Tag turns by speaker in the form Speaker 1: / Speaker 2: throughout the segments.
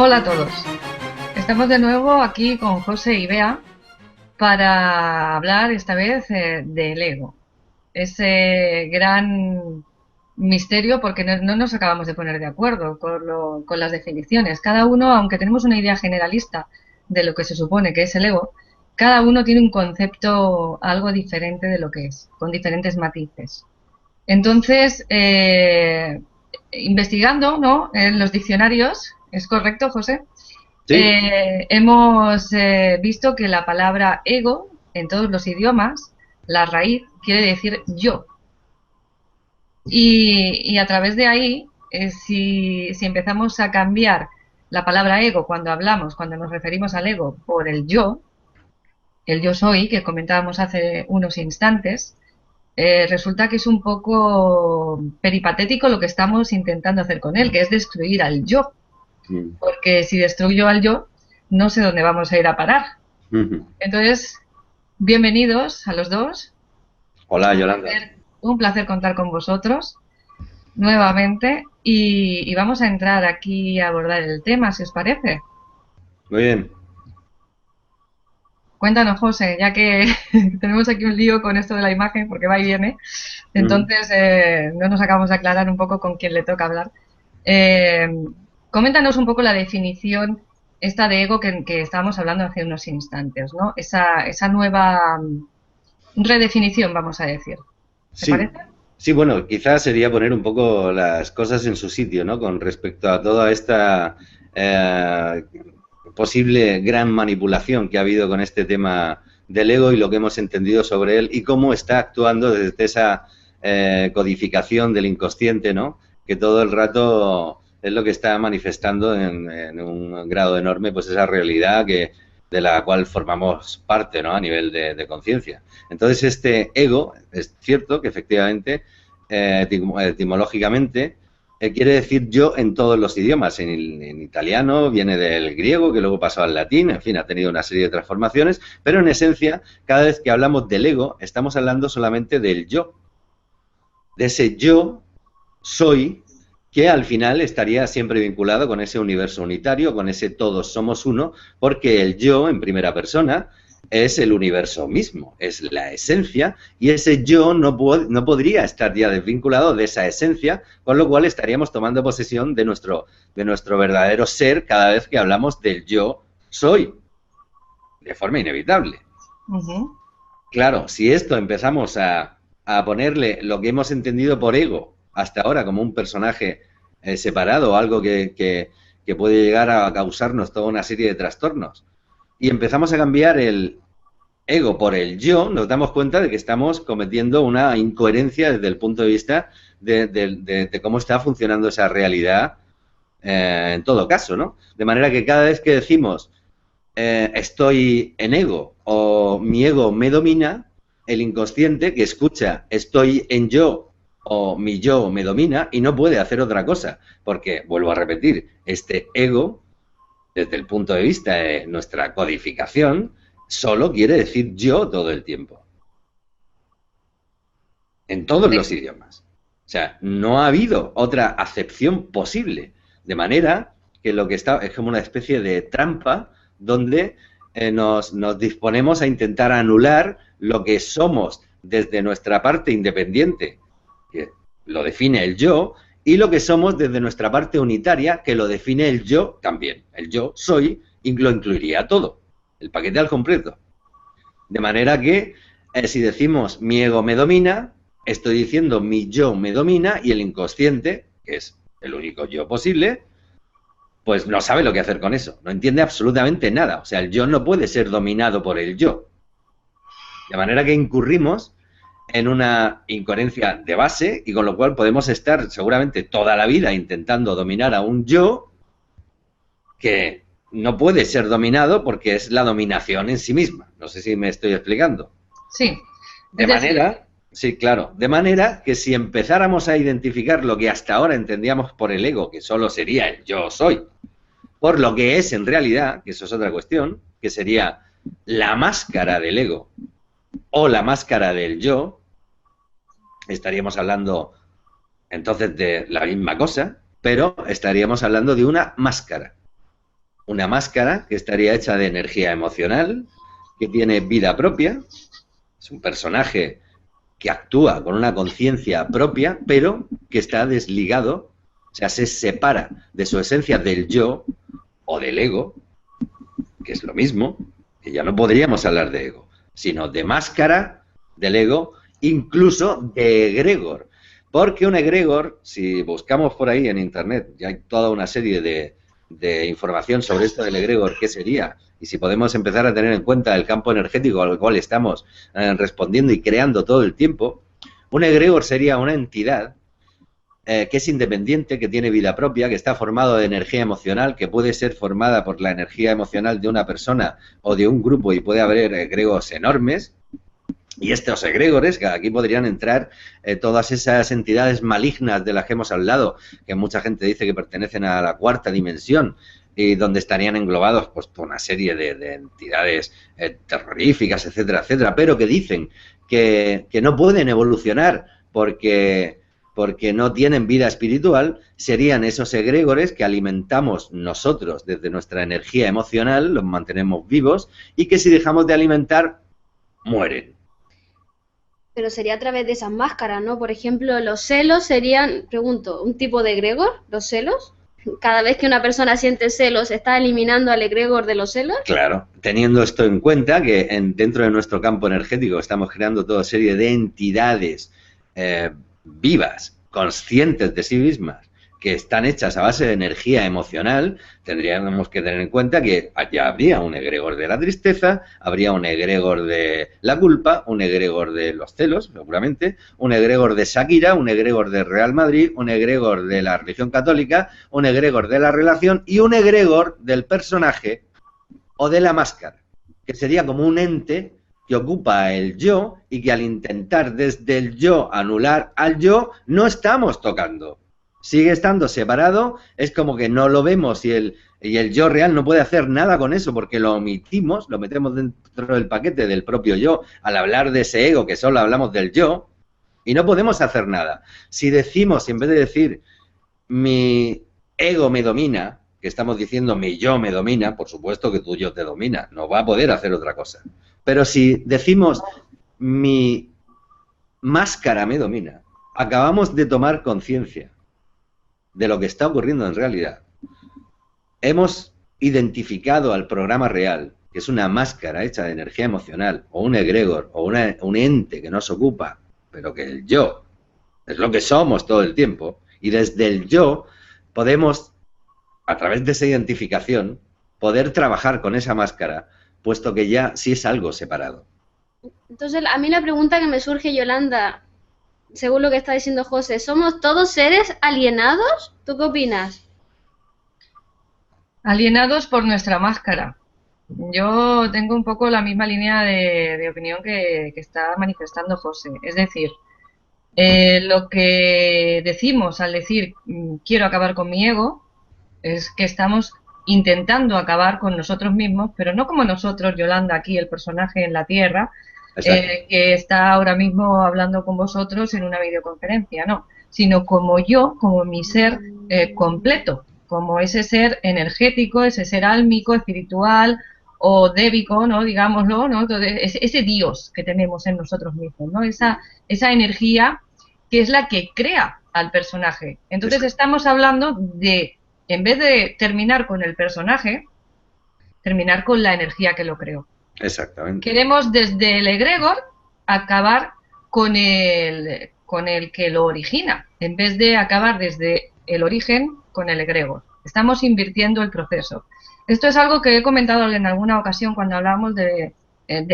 Speaker 1: Hola a todos. Estamos de nuevo aquí con José y Bea para hablar esta vez del ego. Ese gran misterio porque no nos acabamos de poner de acuerdo con las definiciones. Cada uno, aunque tenemos una idea generalista de lo que se supone que es el ego, cada uno tiene un concepto algo diferente de lo que es, con diferentes matices. Entonces, investigando, ¿no?, en los diccionarios, ¿es correcto, José?
Speaker 2: Sí,
Speaker 1: Hemos visto que la palabra ego, en todos los idiomas, la raíz quiere decir yo. Y a través de ahí, si empezamos a cambiar la palabra ego cuando hablamos, cuando nos referimos al ego, por el yo soy, que comentábamos hace unos instantes, resulta que es un poco peripatético lo que estamos intentando hacer con él, que es destruir al yo.
Speaker 2: mm,
Speaker 1: Porque si destruyo al yo, no sé dónde vamos a ir a parar.
Speaker 2: ujú.
Speaker 1: Entonces, bienvenidos a los dos.
Speaker 2: Hola, Yolanda.
Speaker 1: Un placer contar con vosotros nuevamente y vamos a entrar aquí a abordar el tema, si os parece.
Speaker 2: Muy bien.
Speaker 1: Cuéntanos, José, ya que tenemos aquí un lío con esto de la imagen, porque va y viene,
Speaker 2: Ujú.
Speaker 1: entonces no nos acabamos de aclarar un poco con quién le toca hablar. Eh, Coméntanos un poco la definición esta de ego que estábamos hablando hace unos instantes, ¿no? Esa nueva redefinición, vamos a decir. ¿Te
Speaker 2: Sí,
Speaker 1: parece?
Speaker 2: sí, bueno, quizás sería poner un poco las cosas en su sitio, ¿no? Con respecto a toda esta eh, posible gran manipulación que ha habido con este tema del ego y lo que hemos entendido sobre él y cómo está actuando desde esa codificación del inconsciente, ¿no? Que todo el rato es lo que está manifestando en un grado enorme, pues esa realidad que de la cual formamos parte, ¿no? A nivel de conciencia. Entonces, este ego, es cierto que efectivamente, etimológicamente, quiere decir yo en todos los idiomas. En italiano viene del griego, que luego pasó al latín, en fin, ha tenido una serie de transformaciones, pero en esencia, cada vez que hablamos del ego, estamos hablando solamente del yo, de ese yo soy, que al final estaría siempre vinculado con ese universo unitario, con ese todos somos uno, porque el yo en primera persona es el universo mismo, es la esencia, y ese yo no podría estar ya desvinculado de esa esencia, con lo cual estaríamos tomando posesión de nuestro verdadero ser cada vez que hablamos del yo soy, de forma inevitable.
Speaker 1: Ujú.
Speaker 2: Claro, si esto empezamos a ponerle lo que hemos entendido por ego hasta ahora como un personaje separado, algo que puede llegar a causarnos toda una serie de trastornos, y empezamos a cambiar el ego por el yo, nos damos cuenta de que estamos cometiendo una incoherencia desde el punto de vista de cómo está funcionando esa realidad en todo caso, ¿no? De manera que cada vez que decimos estoy en ego o mi ego me domina, el inconsciente que escucha estoy en yo o mi yo me domina y no puede hacer otra cosa, porque, vuelvo a repetir, este ego, desde el punto de vista de nuestra codificación, solo quiere decir yo todo el tiempo, en todos
Speaker 1: Sí.
Speaker 2: los idiomas. O sea, no ha habido otra acepción posible, de manera que lo que está es como una especie de trampa donde nos disponemos a intentar anular lo que somos desde nuestra parte independiente, que lo define el yo, y lo que somos desde nuestra parte unitaria, que lo define el yo también. El yo soy y lo incluiría todo, el paquete al completo. De manera que si decimos mi ego me domina, estoy diciendo mi yo me domina y el inconsciente, que es el único yo posible, pues no sabe lo que hacer con eso, no entiende absolutamente nada. O sea, el yo no puede ser dominado por el yo. De manera que incurrimos en una incoherencia de base y con lo cual podemos estar seguramente toda la vida intentando dominar a un yo que no puede ser dominado porque es la dominación en sí misma. No sé si me estoy explicando.
Speaker 1: Sí. Es
Speaker 2: De
Speaker 1: decir,
Speaker 2: manera, sí, claro, de manera que si empezáramos a identificar lo que hasta ahora entendíamos por el ego, que solo sería el yo soy, por lo que es en realidad, que eso es otra cuestión, que sería la máscara del ego o la máscara del yo, estaríamos hablando entonces de la misma cosa, pero estaríamos hablando de una máscara. una máscara que estaría hecha de energía emocional, que tiene vida propia, es un personaje que actúa con una conciencia propia, pero que está desligado, o sea, se separa de su esencia del yo o del ego, que es lo mismo, que ya no podríamos hablar de ego, sino de máscara del ego, incluso de egregor. Porque un egregor, si buscamos por ahí en internet, ya hay toda una serie de información sobre esto del egregor, ¿qué sería? Y si podemos empezar a tener en cuenta el campo energético al cual estamos respondiendo y creando todo el tiempo, un egregor sería una entidad que es independiente, que tiene vida propia, que está formado de energía emocional, que puede ser formada por la energía emocional de una persona o de un grupo, y puede haber egregores enormes. Y estos egregores, que aquí podrían entrar todas esas entidades malignas de las que hemos hablado, que mucha gente dice que pertenecen a la cuarta dimensión, y donde estarían englobados pues por una serie de entidades terroríficas, etcétera, etcétera, pero que dicen que no pueden evolucionar porque no tienen vida espiritual. Serían esos egregores que alimentamos nosotros desde nuestra energía emocional, los mantenemos vivos, y que si dejamos de alimentar, mueren.
Speaker 3: Pero sería a través de esas máscaras, ¿no? Por ejemplo, los celos serían, pregunto, ¿un tipo de egregor? ¿Los celos? Cada vez que una persona siente celos, ¿está eliminando al egregor de los celos?
Speaker 2: Claro, teniendo esto en cuenta, que dentro de nuestro campo energético estamos creando toda serie de entidades vivas, conscientes de sí mismas, que están hechas a base de energía emocional, tendríamos que tener en cuenta que ya habría un egregor de la tristeza, habría un egregor de la culpa, un egregor de los celos, seguramente, un egregor de Shakira, un egregor de Real Madrid, un egregor de la religión católica, un egregor de la relación y un egregor del personaje o de la máscara, que sería como un ente que ocupa el yo y que al intentar desde el yo anular al yo, no estamos tocando. Sigue estando separado, es como que no lo vemos y el yo real no puede hacer nada con eso porque lo omitimos, lo metemos dentro del paquete del propio yo al hablar de ese ego que solo hablamos del yo y no podemos hacer nada. Si decimos, en vez de decir mi ego me domina, que estamos diciendo mi yo me domina, por supuesto que tu yo te domina, no va a poder hacer otra cosa. Pero si decimos mi máscara me domina, acabamos de tomar conciencia de lo que está ocurriendo en realidad. Hemos identificado al programa real, que es una máscara hecha de energía emocional, o un egregor, o un ente que nos ocupa, pero que el yo es lo que somos todo el tiempo, y desde el yo podemos, a través de esa identificación, poder trabajar con esa máscara, puesto que ya sí es algo separado.
Speaker 3: Entonces, a mí la pregunta que me surge, Yolanda, según lo que está diciendo José, ¿somos todos seres alienados? ¿Tú qué opinas?
Speaker 1: Alienados por nuestra máscara. Yo tengo un poco la misma línea de opinión que está manifestando José. Es decir, lo que decimos al decir quiero acabar con mi ego es que estamos intentando acabar con nosotros mismos, pero no como nosotros, Yolanda, aquí el personaje en la Tierra, que está ahora mismo hablando con vosotros en una videoconferencia, no, sino como yo, como mi ser completo, como ese ser energético, ese ser álmico, espiritual o débico, ¿no? Digámoslo, ¿no? Entonces, ese Dios que tenemos en nosotros mismos, ¿no? Esa energía que es la que crea al personaje. Entonces estamos hablando de, en vez de terminar con el personaje, terminar con la energía que lo creó.
Speaker 2: Exactamente.
Speaker 1: Queremos desde el egregor acabar con el que lo origina, en vez de acabar desde el origen con el egregor. Estamos invirtiendo el proceso. Esto es algo que he comentado en alguna ocasión cuando hablábamos de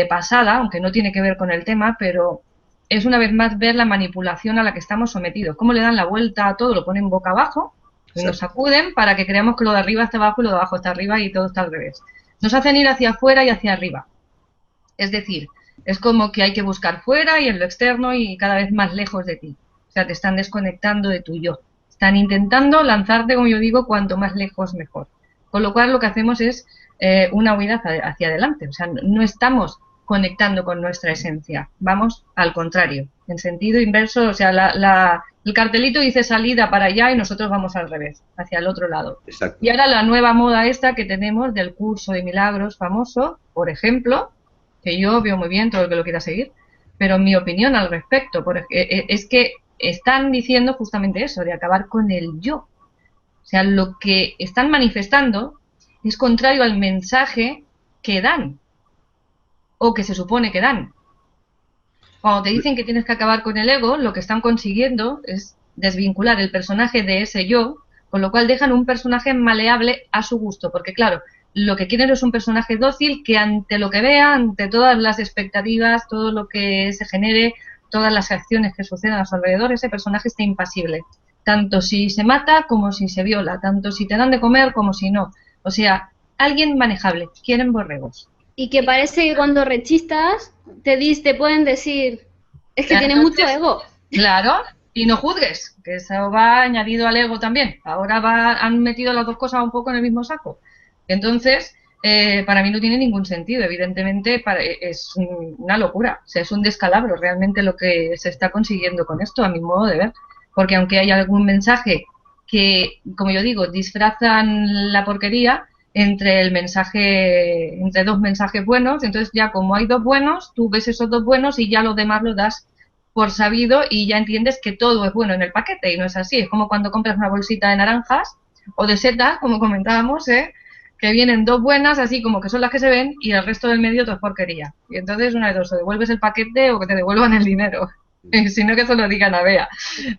Speaker 1: pasada, aunque no tiene que ver con el tema, pero es una vez más ver la manipulación a la que estamos sometidos. Cómo le dan la vuelta a todo, lo ponen boca abajo y nos sacuden para que creamos que lo de arriba está abajo y lo de abajo está arriba y todo está al revés. Nos hacen ir hacia afuera y hacia arriba. Es decir, es como que hay que buscar fuera y en lo externo y cada vez más lejos de ti. O sea, te están desconectando de tu yo. Están intentando lanzarte, como yo digo, cuanto más lejos mejor. Con lo cual lo que hacemos es una huida hacia adelante. O sea, no estamos conectando con nuestra esencia. Vamos al contrario, en sentido inverso, o sea, el cartelito dice salida para allá y nosotros vamos al revés, hacia el otro lado.
Speaker 2: Exacto.
Speaker 1: Y ahora la nueva moda esta que tenemos del curso de milagros famoso, por ejemplo, que yo veo muy bien todo el que lo quiera seguir, pero mi opinión al respecto es que están diciendo justamente eso, de acabar con el yo. O sea, lo que están manifestando es contrario al mensaje que dan, o que se supone que dan. Cuando te dicen que tienes que acabar con el ego, lo que están consiguiendo es desvincular el personaje de ese yo, con lo cual dejan un personaje maleable a su gusto, porque claro, lo que quieren es un personaje dócil que ante lo que vea, ante todas las expectativas, todo lo que se genere, todas las acciones que sucedan a su alrededor, ese personaje está impasible, tanto si se mata como si se viola, tanto si te dan de comer como si no. O sea, alguien manejable, quieren borregos.
Speaker 3: Y que parece que cuando rechistas te pueden decir, es que tiene
Speaker 1: Entonces,
Speaker 3: mucho ego.
Speaker 1: Claro, y no juzgues, que eso va añadido al ego también. Ahora han metido las dos cosas un poco en el mismo saco. Entonces, para mí no tiene ningún sentido. Evidentemente, es una locura. O sea, es un descalabro realmente lo que se está consiguiendo con esto, a mi modo de ver. Porque aunque haya algún mensaje que, como yo digo, disfrazan la porquería entre dos mensajes buenos, entonces ya como hay dos buenos, tú ves esos dos buenos y ya los demás lo das por sabido y ya entiendes que todo es bueno en el paquete y no es así. Es como cuando compras una bolsita de naranjas o de setas, como comentábamos, que vienen dos buenas, así como que son las que se ven, y el resto del medio todo es porquería. Y entonces una de dos, o devuelves el paquete o que te devuelvan el dinero. Si no, que se lo digan a Bea.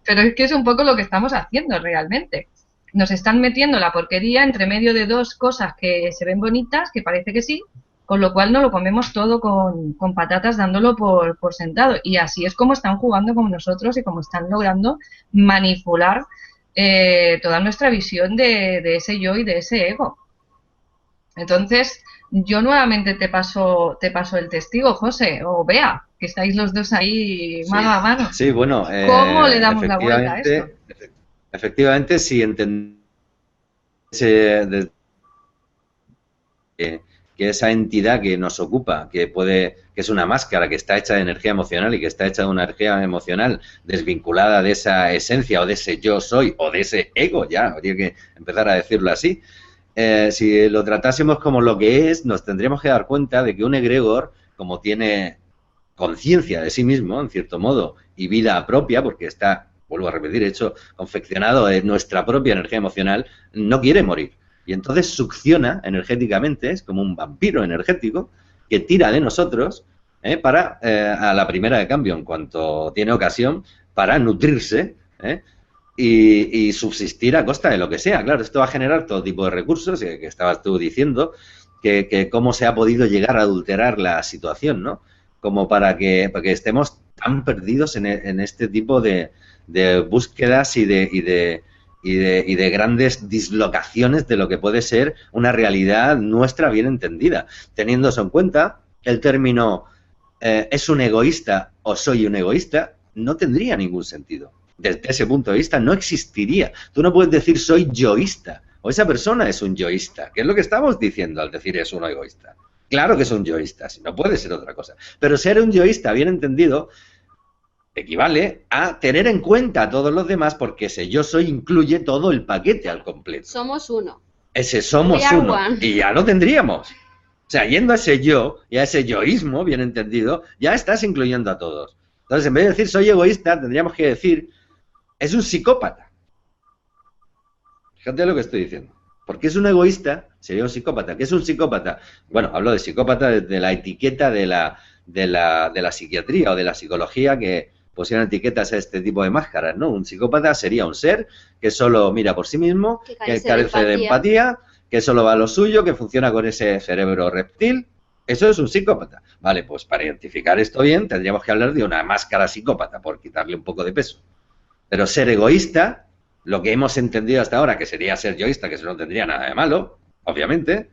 Speaker 1: Pero es que es un poco lo que estamos haciendo realmente. Nos están metiendo la porquería entre medio de dos cosas que se ven bonitas, que parece que sí, con lo cual no lo comemos todo con patatas dándolo por sentado. Y así es como están jugando con nosotros y como están logrando manipular toda nuestra visión de ese yo y de ese ego. Entonces, yo nuevamente te paso el testigo, José, o Bea, que estáis los dos ahí mano a mano.
Speaker 2: Sí, bueno,
Speaker 1: ¿Cómo le damos la vuelta a esto?
Speaker 2: Efectivamente, si entendemos que esa entidad que nos ocupa, que es una máscara que está hecha de energía emocional y que está hecha de una energía emocional desvinculada de esa esencia o de ese yo soy o de ese ego, ya habría que empezar a decirlo así. Si lo tratásemos como lo que es, nos tendríamos que dar cuenta de que un egregor, como tiene conciencia de sí mismo, en cierto modo, y vida propia, porque está, vuelvo a repetir, hecho, confeccionado de nuestra propia energía emocional, no quiere morir. Y entonces succiona energéticamente, es como un vampiro energético que tira de nosotros a la primera de cambio, en cuanto tiene ocasión, para nutrirse, y subsistir a costa de lo que sea. Claro, esto va a generar todo tipo de recursos, que estabas tú diciendo, que cómo se ha podido llegar a adulterar la situación, ¿no? Como para que estemos tan perdidos en este tipo de búsquedas y de grandes dislocaciones de lo que puede ser una realidad nuestra bien entendida. Teniendo eso en cuenta, el término ¿es un egoísta o soy un egoísta? No tendría ningún sentido. Desde ese punto de vista no existiría. Tú no puedes decir soy yoísta o esa persona es un yoísta, que es lo que estamos diciendo al decir es un egoísta. Claro que es un yoísta, si no puede ser otra cosa. Pero ser un yoísta bien entendido equivale a tener en cuenta a todos los demás porque ese yo soy incluye todo el paquete al completo.
Speaker 3: Somos uno.
Speaker 2: Ese somos uno. Y ya lo tendríamos. O sea, yendo a ese yo y a ese yoísmo bien entendido, ya estás incluyendo a todos. Entonces, en vez de decir soy egoísta, tendríamos que decir es un psicópata. Fíjate lo que estoy diciendo. Porque es un egoísta, sería un psicópata. ¿Qué es un psicópata? Bueno, hablo de psicópata desde la etiqueta de la psiquiatría o de la psicología que pusieran etiquetas a este tipo de máscaras, ¿no? Un psicópata sería un ser que solo mira por sí mismo, que carece de empatía, que solo va a lo suyo, que funciona con ese cerebro reptil. Eso es un psicópata. Vale, pues para identificar esto bien tendríamos que hablar de una máscara psicópata, por quitarle un poco de peso. Pero ser egoísta, lo que hemos entendido hasta ahora, que sería ser yoísta, que eso no tendría nada de malo, obviamente,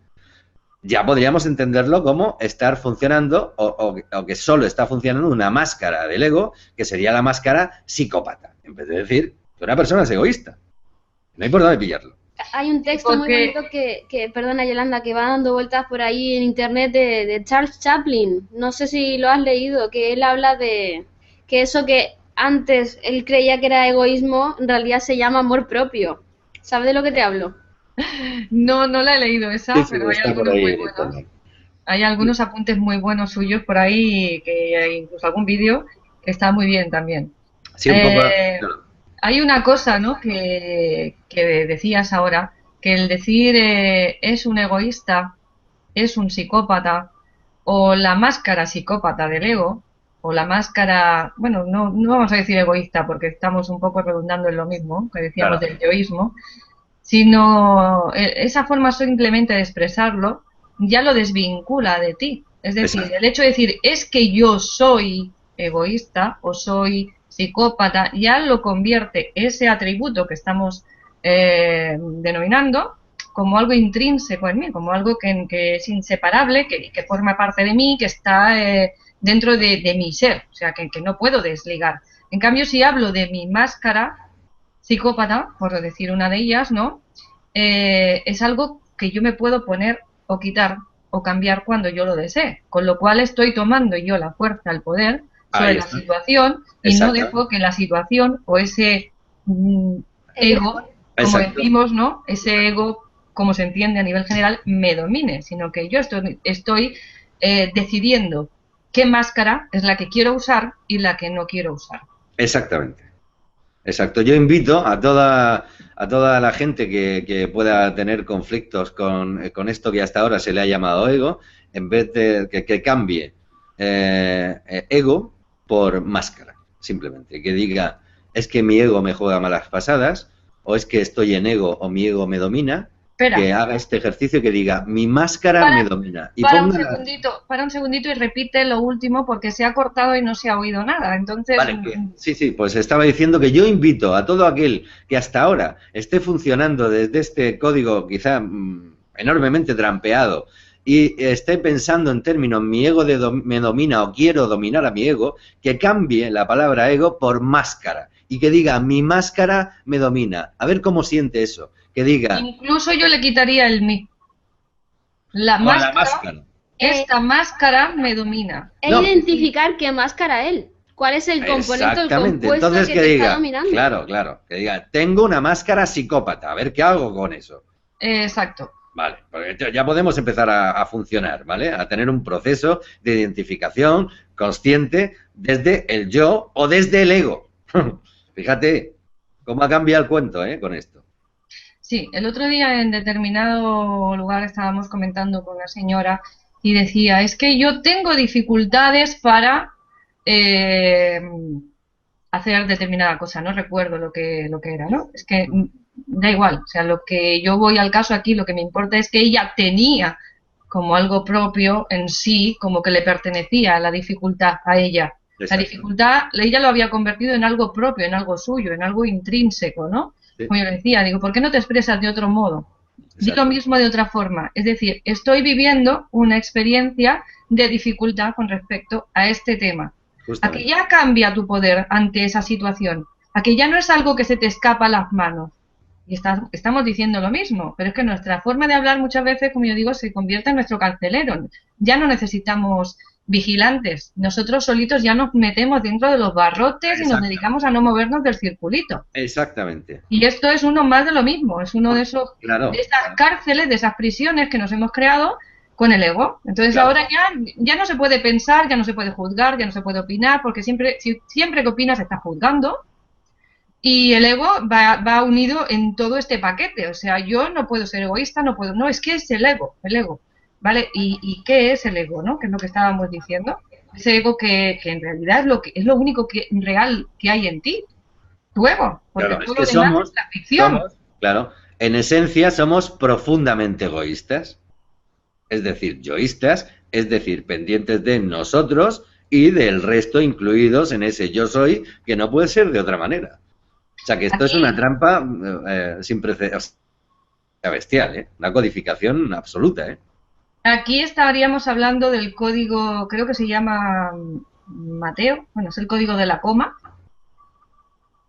Speaker 2: ya podríamos entenderlo como estar funcionando o que solo está funcionando una máscara del ego, que sería la máscara psicópata, en vez de decir que una persona es egoísta. No hay por dónde pillarlo.
Speaker 3: Hay un texto muy
Speaker 1: Porque
Speaker 3: bonito perdona Yolanda, que va dando vueltas por ahí en internet de Charles Chaplin. No sé si lo has leído, que él habla de que eso que antes él creía que era egoísmo, en realidad se llama amor propio. ¿Sabes de lo que te hablo?
Speaker 1: no la he leído
Speaker 2: Sí,
Speaker 1: esa,
Speaker 2: sí,
Speaker 1: pero hay
Speaker 2: está por
Speaker 1: algunos
Speaker 2: ahí
Speaker 1: muy
Speaker 2: en
Speaker 1: buenos.
Speaker 2: internet.
Speaker 1: Hay algunos apuntes muy buenos suyos por ahí, que hay incluso algún vídeo que está muy bien también.
Speaker 2: Sí, un poco.
Speaker 1: Eh,
Speaker 2: Claro.
Speaker 1: Hay una cosa, ¿no? Que decías ahora, que el decir es un egoísta, es un psicópata, o la máscara psicópata del ego, o la máscara, bueno, no vamos a decir egoísta porque estamos un poco redundando en lo mismo que decíamos
Speaker 2: Claro.
Speaker 1: del yoísmo, sino esa forma simplemente de expresarlo ya lo desvincula de ti. Es decir,
Speaker 2: Exacto.
Speaker 1: el hecho de decir es que yo soy egoísta o soy psicópata, ya lo convierte ese atributo que estamos denominando como algo intrínseco en mí, como algo que es inseparable, que forma parte de mí, que está dentro de mi ser, o sea, que no puedo desligar. En cambio, si hablo de mi máscara, psicópata, por decir una de ellas, ¿no? Es algo que yo me puedo poner o quitar o cambiar cuando yo lo desee, con lo cual estoy tomando yo la fuerza, el poder sobre
Speaker 2: Ahí
Speaker 1: la
Speaker 2: está.
Speaker 1: situación y no
Speaker 2: Exactamente.
Speaker 1: dejo que la situación o ese
Speaker 3: Ego.
Speaker 1: ego, como
Speaker 2: Exacto.
Speaker 1: decimos, ¿no? Ese ego, como se entiende a nivel general, me domine, sino que yo estoy decidiendo qué máscara es la que quiero usar y la que no quiero usar.
Speaker 2: Exactamente. Exacto. Yo invito a toda la gente que pueda tener conflictos con esto que hasta ahora se le ha llamado ego, en vez de que cambie ego por máscara, simplemente. Que diga, es que mi ego me juega malas pasadas, o es que estoy en ego o mi ego me domina,
Speaker 1: Espera,
Speaker 2: que haga este ejercicio que diga, mi máscara me
Speaker 1: para,
Speaker 2: domina. Y ponga la...
Speaker 1: para un segundito y repite lo último porque se ha cortado y no se ha oído nada. Entonces,
Speaker 2: Vale, sí, sí, pues estaba diciendo que yo invito a todo aquel que hasta ahora esté funcionando desde este código quizá enormemente trampeado y esté pensando en términos mi ego me domina o quiero dominar a mi ego, que cambie la palabra ego por máscara y que diga mi máscara me domina. A ver cómo siente eso. Que diga
Speaker 1: incluso yo le quitaría el mí. La
Speaker 2: con la
Speaker 1: máscara,
Speaker 2: máscara.
Speaker 3: Eh,
Speaker 1: esta máscara me domina.
Speaker 3: e
Speaker 2: No,
Speaker 3: identificar qué máscara él. ¿Cuál es el componente o el
Speaker 2: exactamente.
Speaker 3: compuesto
Speaker 2: Entonces
Speaker 3: que
Speaker 2: que
Speaker 3: te está
Speaker 2: diga,
Speaker 3: dominando?
Speaker 2: claro, claro, que diga, tengo una máscara psicópata, a ver qué hago con eso.
Speaker 1: Exacto.
Speaker 2: Vale, porque ya podemos empezar a funcionar, ¿vale? A tener un proceso de identificación consciente desde el yo o desde el ego. Fíjate cómo ha cambiado el cuento, ¿eh? Con esto.
Speaker 1: Sí, el otro día en determinado lugar estábamos comentando con una señora y decía, es que yo tengo dificultades para eh, hacer determinada cosa, no recuerdo lo que era, ¿no? Es que da igual, o sea, lo que yo voy al caso aquí, lo que me importa es que ella tenía como algo propio en sí, como que le pertenecía la dificultad a ella. La
Speaker 2: Exacto.
Speaker 1: dificultad, ella lo había convertido en algo propio, en algo suyo, en algo intrínseco, ¿no?
Speaker 2: Sí,
Speaker 1: Como yo le decía, digo, ¿por qué no te expresas de otro modo? Di lo
Speaker 2: exacto.
Speaker 1: mismo de otra forma. Es decir, estoy viviendo una experiencia de dificultad con respecto a este tema. A que
Speaker 2: Justamente.
Speaker 1: ya cambia tu poder ante esa situación. A que ya no es algo que se te escapa a las manos. Y estamos diciendo lo mismo, pero es que nuestra forma de hablar muchas veces, como yo digo, se convierte en nuestro carcelero. Ya no necesitamos vigilantes. Nosotros solitos ya nos metemos dentro de los barrotes y nos
Speaker 2: Exacto.
Speaker 1: dedicamos a no movernos del circulito.
Speaker 2: Exactamente.
Speaker 1: Y esto es uno más de lo mismo, es uno de
Speaker 2: Claro,
Speaker 1: esas cárceles, de esas prisiones que nos hemos creado con el ego. Entonces
Speaker 2: claro.
Speaker 1: ahora ya no se puede pensar, ya no se puede juzgar, ya no se puede opinar, porque siempre que opinas estás juzgando y el ego va unido en todo este paquete. O sea, yo no puedo ser egoísta, no puedo, no, es que es el ego, ¿vale? ¿Y qué es el ego, no? Que es lo que estábamos diciendo. Ese ego que en realidad es lo único real que hay en ti, tu ego, porque
Speaker 2: Claro, es
Speaker 1: todo
Speaker 2: que
Speaker 1: lo demás es la ficción.
Speaker 2: claro, en esencia somos profundamente egoístas. Es decir, yoístas, es decir, pendientes de nosotros y del resto incluidos en ese yo soy, que no puede ser de otra manera. O sea que esto es una
Speaker 1: Aquí,
Speaker 2: trampa sin precedentes, bestial, ¿eh? Una codificación absoluta, ¿eh?
Speaker 1: aquí estaríamos hablando del código, creo que se llama Mateo, bueno, es el código de la coma,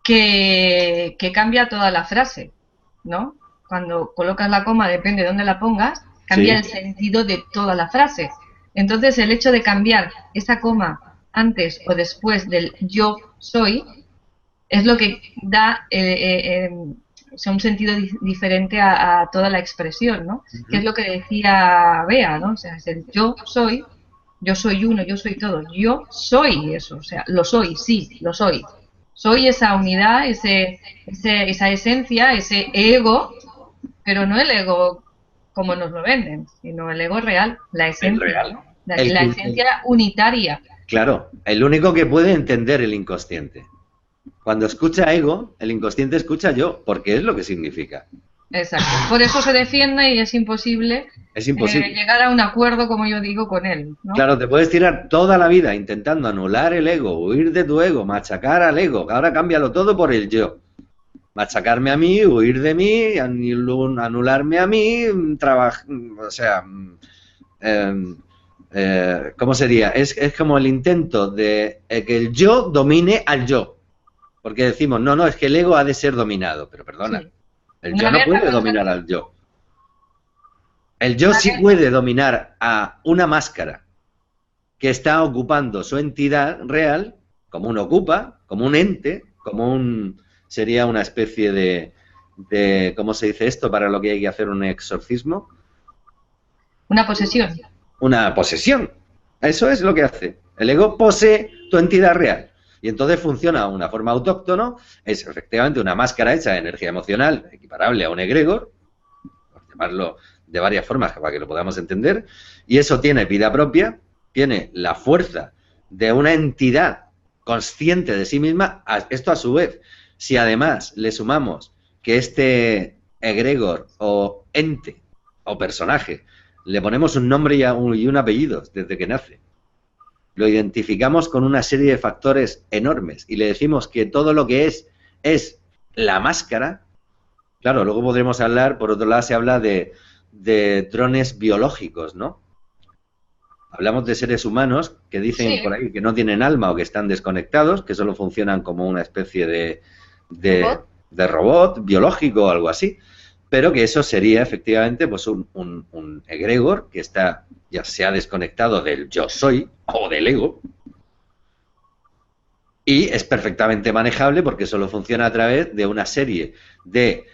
Speaker 1: que cambia toda la frase, ¿no? cuando colocas la coma, depende de dónde la pongas, cambia el sentido de toda la frase. Entonces, el hecho de cambiar esa coma antes o después del yo soy es lo que da un sentido diferente a toda la expresión, ¿no? Que es lo que decía Bea, ¿no? O sea, es el yo soy uno, yo soy todo, yo soy eso, o sea, lo soy, sí, lo soy. Soy esa unidad, esa esencia, ese ego, pero no el ego como nos lo venden, sino el ego real, la esencia,
Speaker 2: real.
Speaker 1: ¿no? La esencia unitaria.
Speaker 2: Claro, el único que puede entender el inconsciente. Cuando escucha ego, el inconsciente escucha yo, porque es lo que significa.
Speaker 1: Exacto. Por eso se defiende y es imposible, llegar a un acuerdo, como yo digo, con él, ¿no?
Speaker 2: Claro, te puedes tirar toda la vida intentando anular el ego, huir de tu ego, machacar al ego. Ahora cámbialo todo por el yo. Machacarme a mí, huir de mí, anularme a mí, o sea, ¿cómo sería? Es como el intento de que el yo domine al yo. Porque decimos, no, es que el ego ha de ser dominado. Pero perdona, sí. El yo no puede dominar al yo. El yo sí puede dominar a una máscara que está ocupando su entidad real, como un ocupa, como un ente, sería una especie de ¿cómo se dice esto para lo que hay que hacer un exorcismo?
Speaker 1: Una posesión.
Speaker 2: Una posesión. Eso es lo que hace. El ego posee tu entidad real. Y entonces funciona de una forma autóctona, es efectivamente una máscara hecha de energía emocional, equiparable a un egregor, por llamarlo de varias formas para que lo podamos entender, y eso tiene vida propia, tiene la fuerza de una entidad consciente de sí misma. Esto a su vez, si además le sumamos que este egregor o ente o personaje le ponemos un nombre y un apellido desde que nace, lo identificamos con una serie de factores enormes y le decimos que todo lo que es la máscara. Claro, luego podremos hablar, por otro lado se habla de drones biológicos, ¿no? Hablamos de seres humanos que dicen por ahí que no tienen alma o que están desconectados, que solo funcionan como una especie de robot biológico o algo así, pero que eso sería efectivamente pues un egregor que ya se ha desconectado del yo soy o del ego y es perfectamente manejable porque solo funciona a través de una serie de...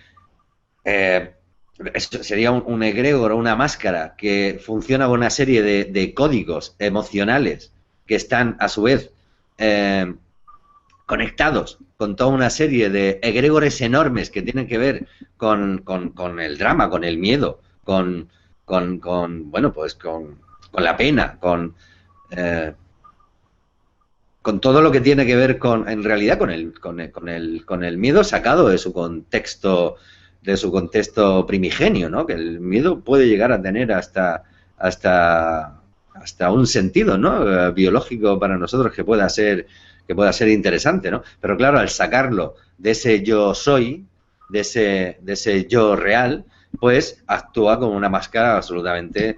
Speaker 2: sería un egregor o una máscara que funciona con una serie de códigos emocionales que están a su vez conectados con toda una serie de egregores enormes que tienen que ver con el drama, con el miedo, con la pena, con todo lo que tiene que ver en realidad con el miedo sacado de su contexto primigenio, ¿no? Que el miedo puede llegar a tener hasta un sentido, ¿no? Biológico para nosotros que pueda ser interesante, ¿no? Pero claro, al sacarlo de ese yo soy, de ese yo real, pues actúa como una máscara absolutamente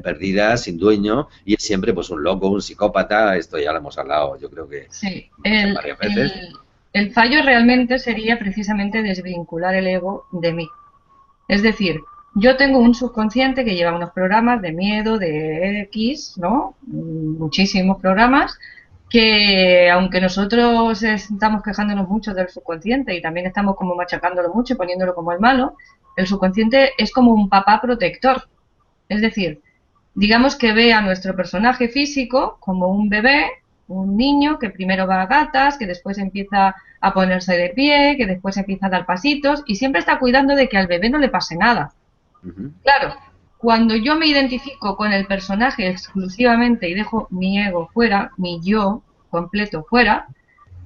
Speaker 2: perdida, sin dueño, y es siempre pues un loco, un psicópata. Esto ya lo hemos hablado, yo creo que
Speaker 1: sí,
Speaker 2: varias veces.
Speaker 1: El fallo realmente sería precisamente desvincular el ego de mí. Es decir, yo tengo un subconsciente que lleva unos programas de miedo, de X, ¿no? Muchísimos programas, que aunque nosotros estamos quejándonos mucho del subconsciente y también estamos como machacándolo mucho y poniéndolo como el malo, el subconsciente es como un papá protector. Es decir, digamos que ve a nuestro personaje físico como un bebé, un niño que primero va a gatas, que después empieza a ponerse de pie, que después empieza a dar pasitos y siempre está cuidando de que al bebé no le pase nada. Claro, cuando yo me identifico con el personaje exclusivamente y dejo mi ego fuera, mi yo completo fuera,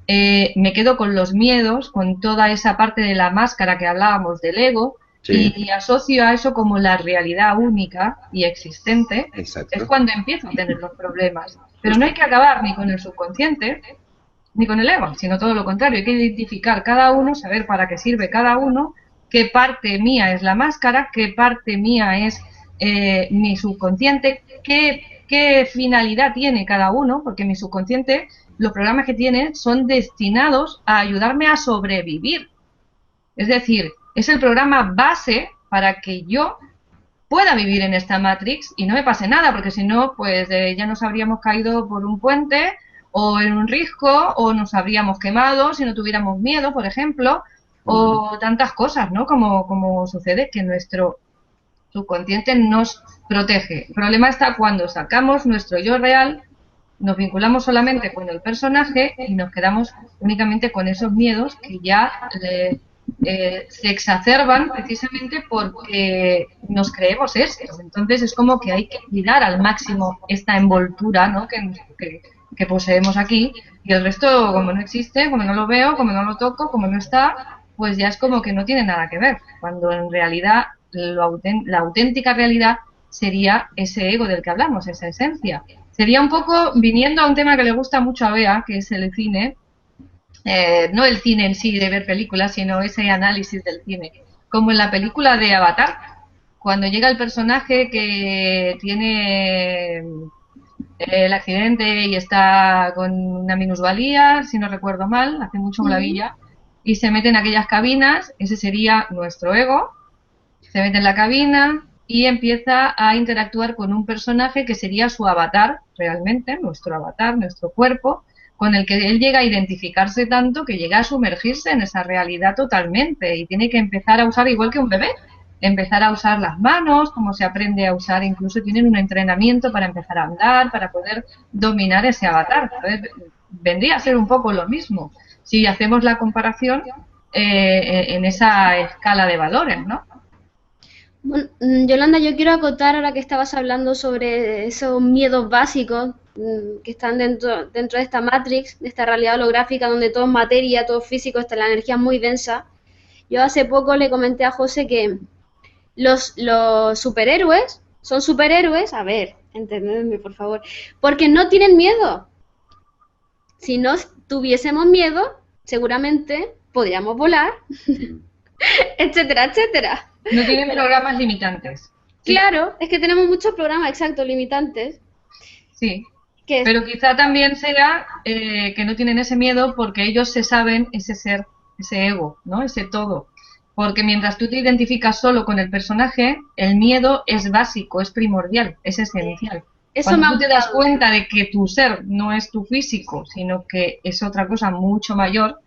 Speaker 1: me quedo con los miedos, con toda esa parte de la máscara que hablábamos del ego, sí. Y asocio a eso como la realidad única y existente. Exacto. Es cuando empiezo a tener los problemas. Pero no hay que acabar ni con el subconsciente ni con el ego, sino todo lo contrario. Hay que identificar cada uno, saber para qué sirve cada uno, qué parte mía es la máscara, qué parte mía es mi subconsciente, qué finalidad tiene cada uno, porque mi subconsciente, los programas que tiene son destinados a ayudarme a sobrevivir. Es decir, es el programa base para que yo pueda vivir en esta Matrix y no me pase nada, porque si no, pues ya nos habríamos caído por un puente o en un risco, o nos habríamos quemado si no tuviéramos miedo, por ejemplo, o tantas cosas, ¿no? Como sucede que nuestro subconsciente nos protege. El problema está cuando sacamos nuestro yo real, nos vinculamos solamente con el personaje y nos quedamos únicamente con esos miedos que ya se exacerban precisamente porque nos creemos esto. Entonces es como que hay que cuidar al máximo esta envoltura, ¿no? que poseemos aquí, y el resto, como no existe, como no lo veo, como no lo toco, como no está, pues ya es como que no tiene nada que ver, cuando en realidad la auténtica realidad sería ese ego del que hablamos, esa esencia. Sería un poco viniendo a un tema que le gusta mucho a Bea, que es el cine, no el cine en sí de ver películas, sino ese análisis del cine, como en la película de Avatar, cuando llega el personaje que tiene el accidente y está con una minusvalía, si no recuerdo mal, hace mucho maravilla, y se mete en aquellas cabinas, ese sería nuestro ego, se mete en la cabina y empieza a interactuar con un personaje que sería su avatar, realmente, nuestro avatar, nuestro cuerpo, con el que él llega a identificarse tanto que llega a sumergirse en esa realidad totalmente y tiene que empezar a usar igual que un bebé, empezar a usar las manos, como se aprende a usar, incluso tienen un entrenamiento para empezar a andar, para poder dominar ese avatar. Entonces, vendría a ser un poco lo mismo, si hacemos la comparación en esa escala de valores, ¿no?
Speaker 3: Bueno, Yolanda, yo quiero acotar ahora que estabas hablando sobre esos miedos básicos que están dentro de esta Matrix, de esta realidad holográfica donde todo es materia, todo es físico, está la energía muy densa. Yo hace poco le comenté a José que los superhéroes son superhéroes, a ver, entendedme por favor, porque no tienen miedo. Si no tuviésemos miedo, seguramente podríamos volar, etcétera, etcétera.
Speaker 1: No tienen programas limitantes.
Speaker 3: Sí. Claro, es que tenemos muchos programas exactos limitantes.
Speaker 1: Sí, pero quizá también sea que no tienen ese miedo porque ellos se saben ese ser, ese ego, ¿no? Ese todo. Porque mientras tú te identificas solo con el personaje, el miedo es básico, es primordial, es esencial. Cuando tú te das cuenta de que tu ser no es tu físico, sino que es otra cosa mucho mayor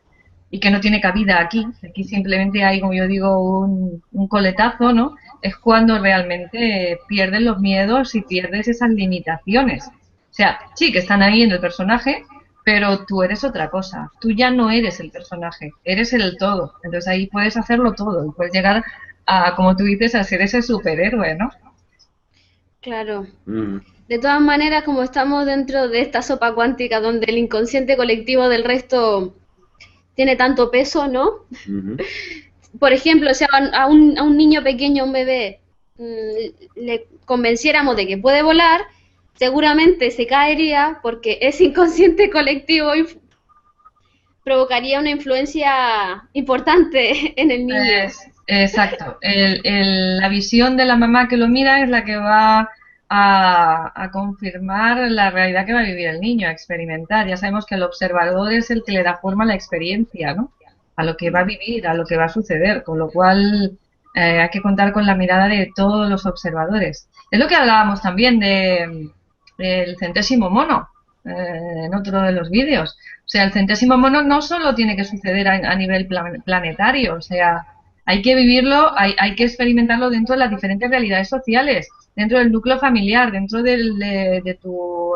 Speaker 1: y que no tiene cabida aquí simplemente hay, como yo digo, un coletazo, ¿no? Es cuando realmente pierdes los miedos y pierdes esas limitaciones. O sea, sí que están ahí en el personaje, pero tú eres otra cosa. Tú ya no eres el personaje, eres el todo. Entonces ahí puedes hacerlo todo y puedes llegar a, como tú dices, a ser ese superhéroe, ¿no?
Speaker 3: Claro. De todas maneras, como estamos dentro de esta sopa cuántica donde el inconsciente colectivo del resto tiene tanto peso, ¿no? Por ejemplo, o sea, a un niño pequeño, a un bebé, le convenciéramos de que puede volar, seguramente se caería porque ese inconsciente colectivo provocaría una influencia importante en el niño.
Speaker 1: Exacto. La visión de la mamá que lo mira es la que va a confirmar la realidad que va a vivir el niño, a experimentar. Ya sabemos que el observador es el que le da forma a la experiencia, ¿no? A lo que va a vivir, a lo que va a suceder, con lo cual hay que contar con la mirada de todos los observadores. Es lo que hablábamos también del centésimo mono en otro de los vídeos. O sea, el centésimo mono no solo tiene que suceder a nivel planetario, o sea, hay que vivirlo, hay que experimentarlo dentro de las diferentes realidades sociales, dentro del núcleo familiar, dentro de tu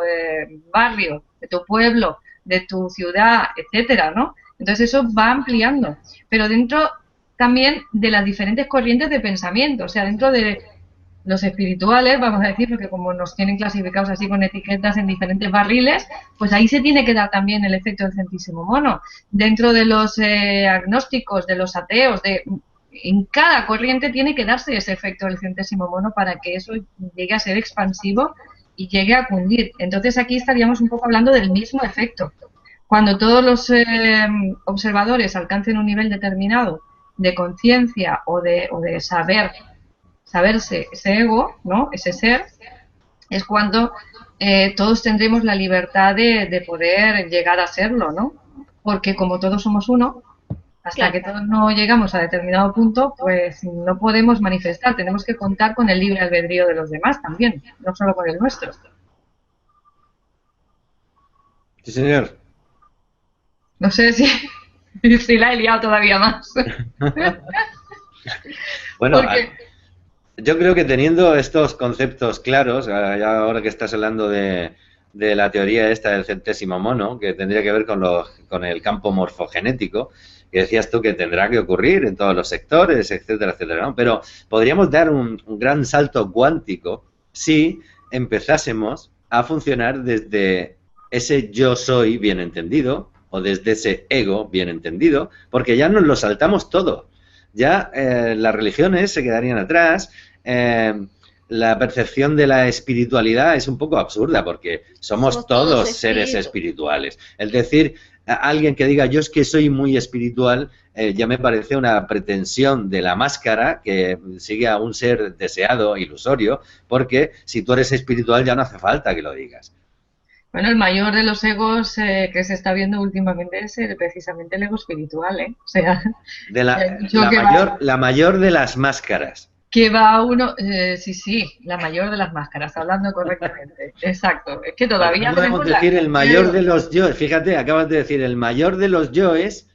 Speaker 1: barrio, de tu pueblo, de tu ciudad, etcétera, ¿no? Entonces eso va ampliando, pero dentro también de las diferentes corrientes de pensamiento, o sea, dentro de los espirituales, vamos a decir, porque como nos tienen clasificados así con etiquetas en diferentes barriles, pues ahí se tiene que dar también el efecto del centésimo mono. Dentro de los agnósticos, de los ateos, en cada corriente tiene que darse ese efecto del centésimo mono para que eso llegue a ser expansivo y llegue a cundir. Entonces aquí estaríamos un poco hablando del mismo efecto. Cuando todos los observadores alcancen un nivel determinado de conciencia o de saberse ese ego, ¿no? Ese ser, es cuando todos tendremos la libertad de poder llegar a serlo, ¿no? Porque como todos somos uno, Hasta
Speaker 3: Claro.
Speaker 1: que todos no llegamos a determinado punto, pues no podemos manifestar, tenemos que contar con el libre albedrío de los demás también, no solo con el nuestro.
Speaker 2: Sí, señor.
Speaker 1: No sé si, si la he liado todavía más.
Speaker 2: Bueno,
Speaker 1: Porque,
Speaker 2: yo creo que teniendo estos conceptos claros, ya ahora que estás hablando de la teoría esta del centésimo mono, que tendría que ver con el campo morfogenético, que decías tú que tendrá que ocurrir en todos los sectores, etcétera, etcétera, ¿no? Pero podríamos dar un gran salto cuántico si empezásemos a funcionar desde ese yo soy bien entendido o desde ese ego bien entendido, porque ya nos lo saltamos todo. Ya las religiones se quedarían atrás, la percepción de la espiritualidad es un poco absurda porque somos
Speaker 3: Somos todos
Speaker 2: todos seres
Speaker 3: espíritus.
Speaker 2: espirituales. Es decir, a alguien que diga yo es que soy muy espiritual, ya me parece una pretensión de la máscara que sigue a un ser deseado, ilusorio, porque si tú eres espiritual ya no hace falta que lo digas.
Speaker 1: bueno, el mayor de los egos que se está viendo últimamente es precisamente el ego espiritual, ¿eh? O sea,
Speaker 2: De
Speaker 1: se ha dicho
Speaker 2: la mayor de las máscaras.
Speaker 1: que va uno, sí, sí, la mayor de las máscaras, hablando correctamente, exacto. Es que
Speaker 2: Porque
Speaker 1: todavía
Speaker 2: no podemos
Speaker 1: tenemos la...
Speaker 2: decir el
Speaker 1: Yo
Speaker 2: mayor
Speaker 1: digo,
Speaker 2: de los yoes. Fíjate, acabas de decir el mayor de los yoes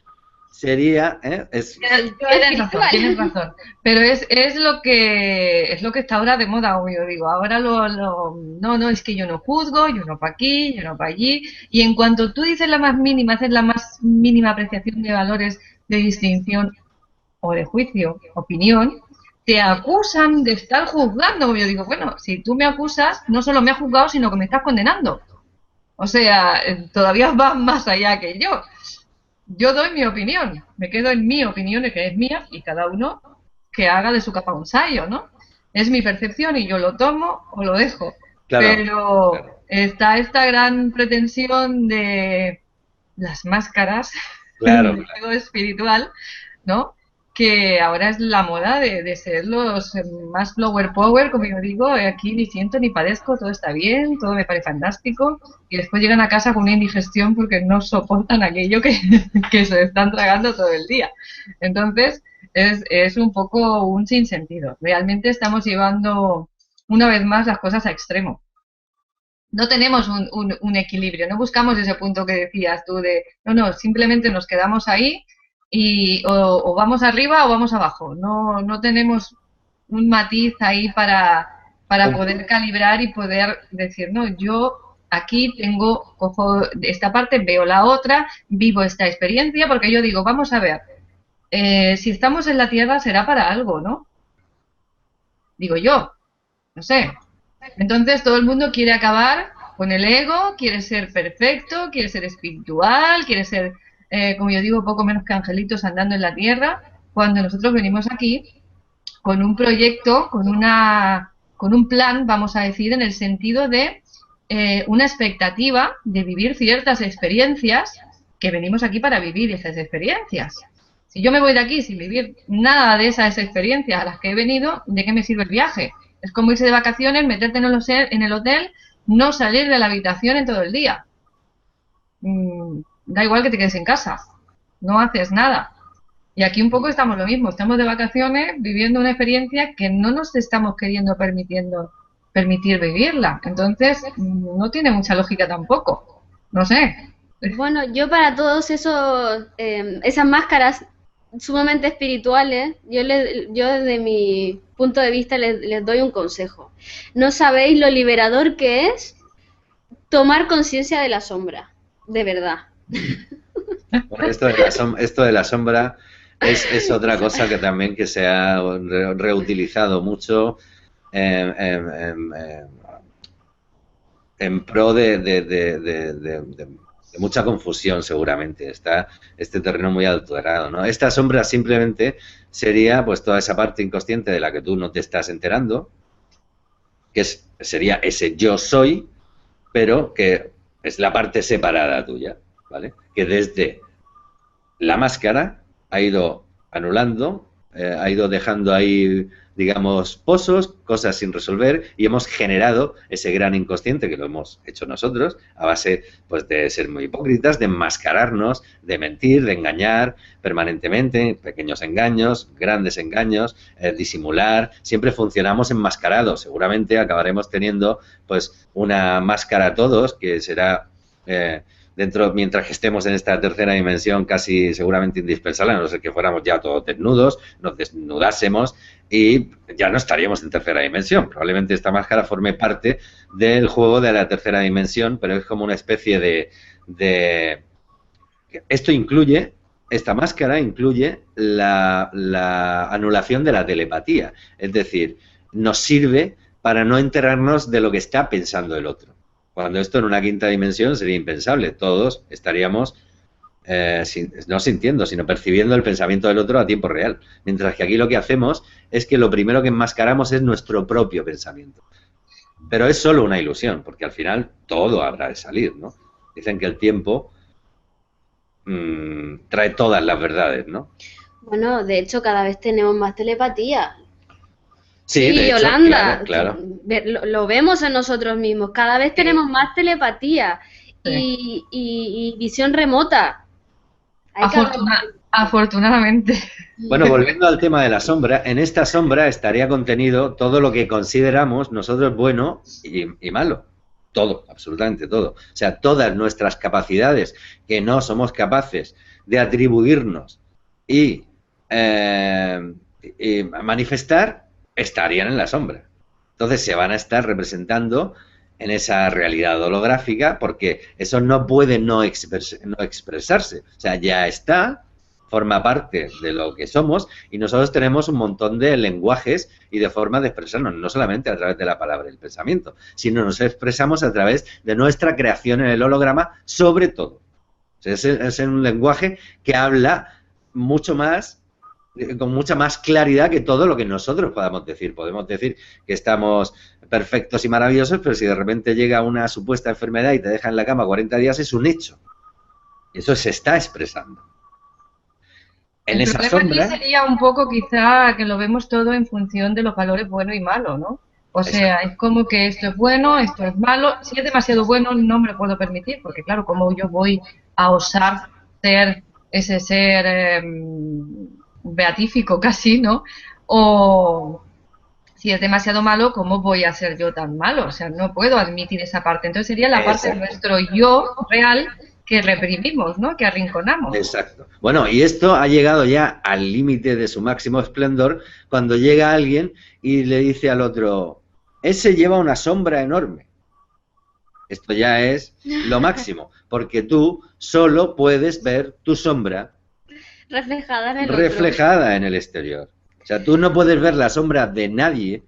Speaker 2: sería,
Speaker 1: tienes razón. Pero es lo que está ahora de moda, como yo digo. Ahora no, no, es que yo no juzgo, yo no para aquí, yo no para allí. Y en cuanto tú dices la más mínima, haces la más mínima apreciación de valores de distinción o de juicio, opinión, te acusan de estar juzgando. Como yo digo, bueno, si tú me acusas, no solo me has juzgado, sino que me estás condenando. O sea, todavía vas más allá que yo. Yo doy mi opinión, me quedo en mi opinión, que es mía, y cada uno que haga de su capa un sayo, ¿no? Es mi percepción y yo lo tomo o lo dejo.
Speaker 2: claro,
Speaker 1: Pero
Speaker 2: claro,
Speaker 1: está esta gran pretensión de las máscaras
Speaker 2: claro,
Speaker 1: del ego
Speaker 2: claro.
Speaker 1: espiritual, ¿no? Que ahora es la moda de ser los más flower power, como yo digo, aquí ni siento ni padezco, todo está bien, todo me parece fantástico, y después llegan a casa con una indigestión porque no soportan aquello que, que se están tragando todo el día. Entonces, es un poco un sinsentido. Realmente estamos llevando una vez más las cosas a extremo. No tenemos un equilibrio, no buscamos ese punto que decías tú de, no, no, simplemente nos quedamos ahí y o vamos arriba o vamos abajo. No, no tenemos un matiz ahí para
Speaker 2: Un-
Speaker 1: poder calibrar y poder decir, no, yo aquí tengo, cojo esta parte, veo la otra, vivo esta experiencia, porque yo digo, vamos a ver, si estamos en la Tierra será para algo, ¿no? Digo yo, no sé. Entonces todo el mundo quiere acabar con el ego, quiere ser perfecto, quiere ser espiritual, quiere ser, como yo digo, poco menos que angelitos andando en la tierra, cuando nosotros venimos aquí con un proyecto, con un plan, vamos a decir, en el sentido de una expectativa de vivir ciertas experiencias que venimos aquí para vivir esas experiencias. Si yo me voy de aquí sin vivir nada de esas experiencias a las que he venido, ¿de qué me sirve el viaje? Es como irse de vacaciones, meterte en el hotel, no salir de la habitación en todo el día. Da igual que te quedes en casa, no haces nada. Y aquí un poco estamos lo mismo, estamos de vacaciones viviendo una experiencia que no nos estamos queriendo permitir vivirla. Entonces, no tiene mucha lógica tampoco. No sé.
Speaker 3: Bueno, yo para todos esos, esas máscaras sumamente espirituales, yo desde mi punto de vista les doy un consejo. No sabéis lo liberador que es tomar conciencia de la sombra, de verdad.
Speaker 2: Bueno, esto de la sombra es otra cosa que también que se ha reutilizado mucho en pro de mucha confusión seguramente. Está este terreno muy alterado, ¿no? Esta sombra simplemente sería pues toda esa parte inconsciente de la que tú no te estás enterando, que sería ese yo soy, pero que es la parte separada tuya, ¿vale? Que desde la máscara ha ido anulando ha ido dejando ahí, digamos, pozos, cosas sin resolver, y hemos generado ese gran inconsciente que lo hemos hecho nosotros a base, pues, de ser muy hipócritas, de enmascararnos, de mentir, de engañar permanentemente, pequeños engaños, grandes engaños, disimular. Siempre funcionamos enmascarados. Seguramente acabaremos teniendo, pues, una máscara todos que será dentro, mientras que estemos en esta tercera dimensión, casi seguramente indispensable, a no ser que fuéramos ya todos desnudos, nos desnudásemos y ya no estaríamos en tercera dimensión. Probablemente esta máscara forme parte del juego de la tercera dimensión, pero es como una especie de... Esto incluye, esta máscara incluye la anulación de la telepatía, es decir, nos sirve para no enterarnos de lo que está pensando el otro. Cuando esto en una quinta dimensión sería impensable. Todos estaríamos no sintiendo, sino percibiendo el pensamiento del otro a tiempo real. Mientras que aquí lo que hacemos es que lo primero que enmascaramos es nuestro propio pensamiento. Pero es solo una ilusión, porque al final todo habrá de salir, ¿no? Dicen que el tiempo trae todas las verdades, ¿no?
Speaker 3: Bueno, de hecho, cada vez tenemos más telepatía.
Speaker 2: Sí, de hecho,
Speaker 3: Yolanda,
Speaker 2: claro.
Speaker 3: Lo vemos en nosotros mismos. Cada vez tenemos más telepatía
Speaker 1: Sí.
Speaker 3: y visión remota.
Speaker 1: Afortunadamente.
Speaker 2: Bueno, volviendo al tema de la sombra, en esta sombra estaría contenido todo lo que consideramos nosotros bueno y malo. Todo, absolutamente todo. O sea, todas nuestras capacidades que no somos capaces de atribuirnos y manifestar estarían en la sombra. Entonces se van a estar representando en esa realidad holográfica porque eso no puede no expresarse. O sea, ya está, forma parte de lo que somos y nosotros tenemos un montón de lenguajes y de formas de expresarnos, no solamente a través de la palabra y el pensamiento, sino nos expresamos a través de nuestra creación en el holograma, sobre todo. O sea, es un lenguaje que habla mucho más, con mucha más claridad que todo lo que nosotros podamos decir. Podemos decir que estamos perfectos y maravillosos, pero si de repente llega una supuesta enfermedad y te deja en la cama 40 días, es un hecho. Eso se está expresando. En
Speaker 1: El
Speaker 2: esa
Speaker 1: problema
Speaker 2: sombra...
Speaker 1: aquí sería un poco quizá que lo vemos todo en función de los valores bueno y malo, ¿no? O sea,
Speaker 2: Exacto.
Speaker 1: es como que esto es bueno, esto es malo. Si es demasiado bueno, no me lo puedo permitir, porque claro, como yo voy a osar ser ese ser beatífico casi, ¿no? O si es demasiado malo, ¿cómo voy a ser yo tan malo? O sea, no puedo admitir esa parte. Entonces sería la parte de
Speaker 2: Exacto.
Speaker 1: nuestro yo real que reprimimos, ¿no? Que arrinconamos.
Speaker 2: Exacto. Bueno, y esto ha llegado ya al límite de su máximo esplendor cuando llega alguien y le dice al otro, ese lleva una sombra enorme. Esto ya es lo máximo, porque tú solo puedes ver tu sombra
Speaker 3: reflejada en el otro.
Speaker 2: reflejada en el exterior. O sea, tú no puedes ver la sombra de nadie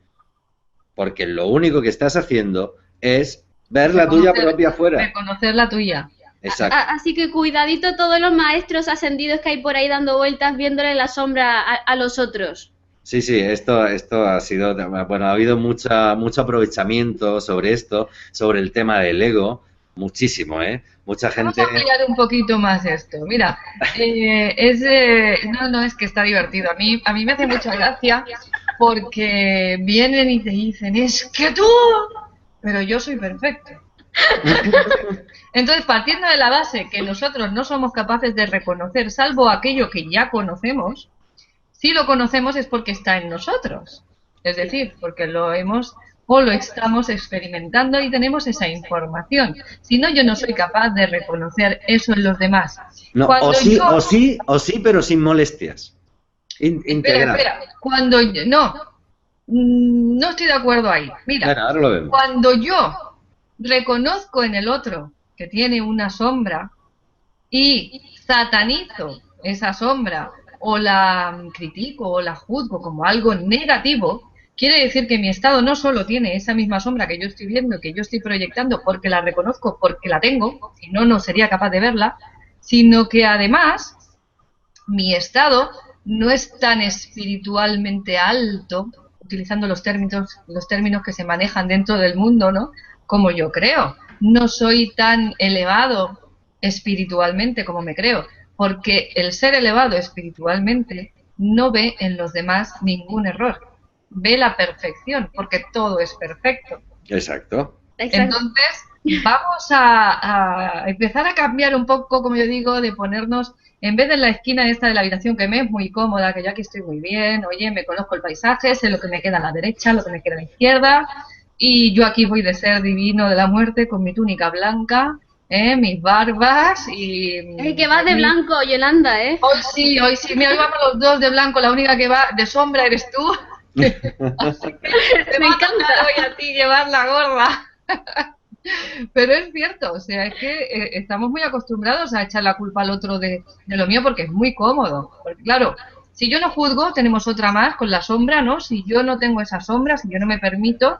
Speaker 2: porque lo único que estás haciendo es ver la tuya propia afuera.
Speaker 1: Reconocer la tuya.
Speaker 2: Exacto.
Speaker 3: Así que cuidadito todos los maestros ascendidos que hay por ahí dando vueltas viéndole la sombra a los otros.
Speaker 2: Sí, sí, esto ha sido, bueno, ha habido mucho aprovechamiento sobre esto, sobre el tema del ego, muchísimo, ¿eh? Mucha gente...
Speaker 1: Vamos a ampliar un poquito más esto. Mira, no, es que está divertido. A mí me hace mucha gracia porque vienen y te dicen, es que tú, pero yo soy perfecto. Entonces, partiendo de la base que nosotros no somos capaces de reconocer, salvo aquello que ya conocemos, si lo conocemos es porque está en nosotros. Es decir, porque lo hemos o lo estamos experimentando y tenemos esa información. Si no, yo no soy capaz de reconocer eso en los demás.
Speaker 2: No,
Speaker 1: Cuando
Speaker 2: o sí, pero sin molestias.
Speaker 1: Espera. Cuando no estoy de acuerdo ahí. Mira,
Speaker 2: bueno, ahora lo vemos.
Speaker 1: cuando yo reconozco en el otro que tiene una sombra y satanizo esa sombra o la critico o la juzgo como algo negativo, quiere decir que mi estado no solo tiene esa misma sombra que yo estoy viendo, que yo estoy proyectando porque la reconozco, porque la tengo, si no, no sería capaz de verla, sino que además mi estado no es tan espiritualmente alto, utilizando los términos que se manejan dentro del mundo, ¿no? Como yo creo. No soy tan elevado espiritualmente como me creo, porque el ser elevado espiritualmente no ve en los demás ningún error, ve la perfección, porque todo es perfecto.
Speaker 2: Exacto.
Speaker 3: Exacto.
Speaker 1: Entonces, vamos a empezar a cambiar un poco, como yo digo, de ponernos, en vez de la esquina esta de la habitación, que me es muy cómoda, que yo aquí estoy muy bien, oye, me conozco el paisaje, sé lo que me queda a la derecha, lo que me queda a la izquierda, y yo aquí voy de ser divino de la muerte con mi túnica blanca, mis barbas y...
Speaker 3: Es que vas de blanco, Yolanda, ¿eh?
Speaker 1: Hoy sí, mira, hoy vamos los dos de blanco, la única que va de sombra eres tú. Así que te
Speaker 3: Me
Speaker 1: va a tocar
Speaker 3: encanta.
Speaker 1: hoy a ti llevar la gorra. Pero es cierto, o sea, es que estamos muy acostumbrados a echar la culpa al otro de lo mío porque es muy cómodo. Porque claro, si yo no juzgo, tenemos otra más con la sombra, ¿no? Si yo no tengo esa sombra, si yo no me permito,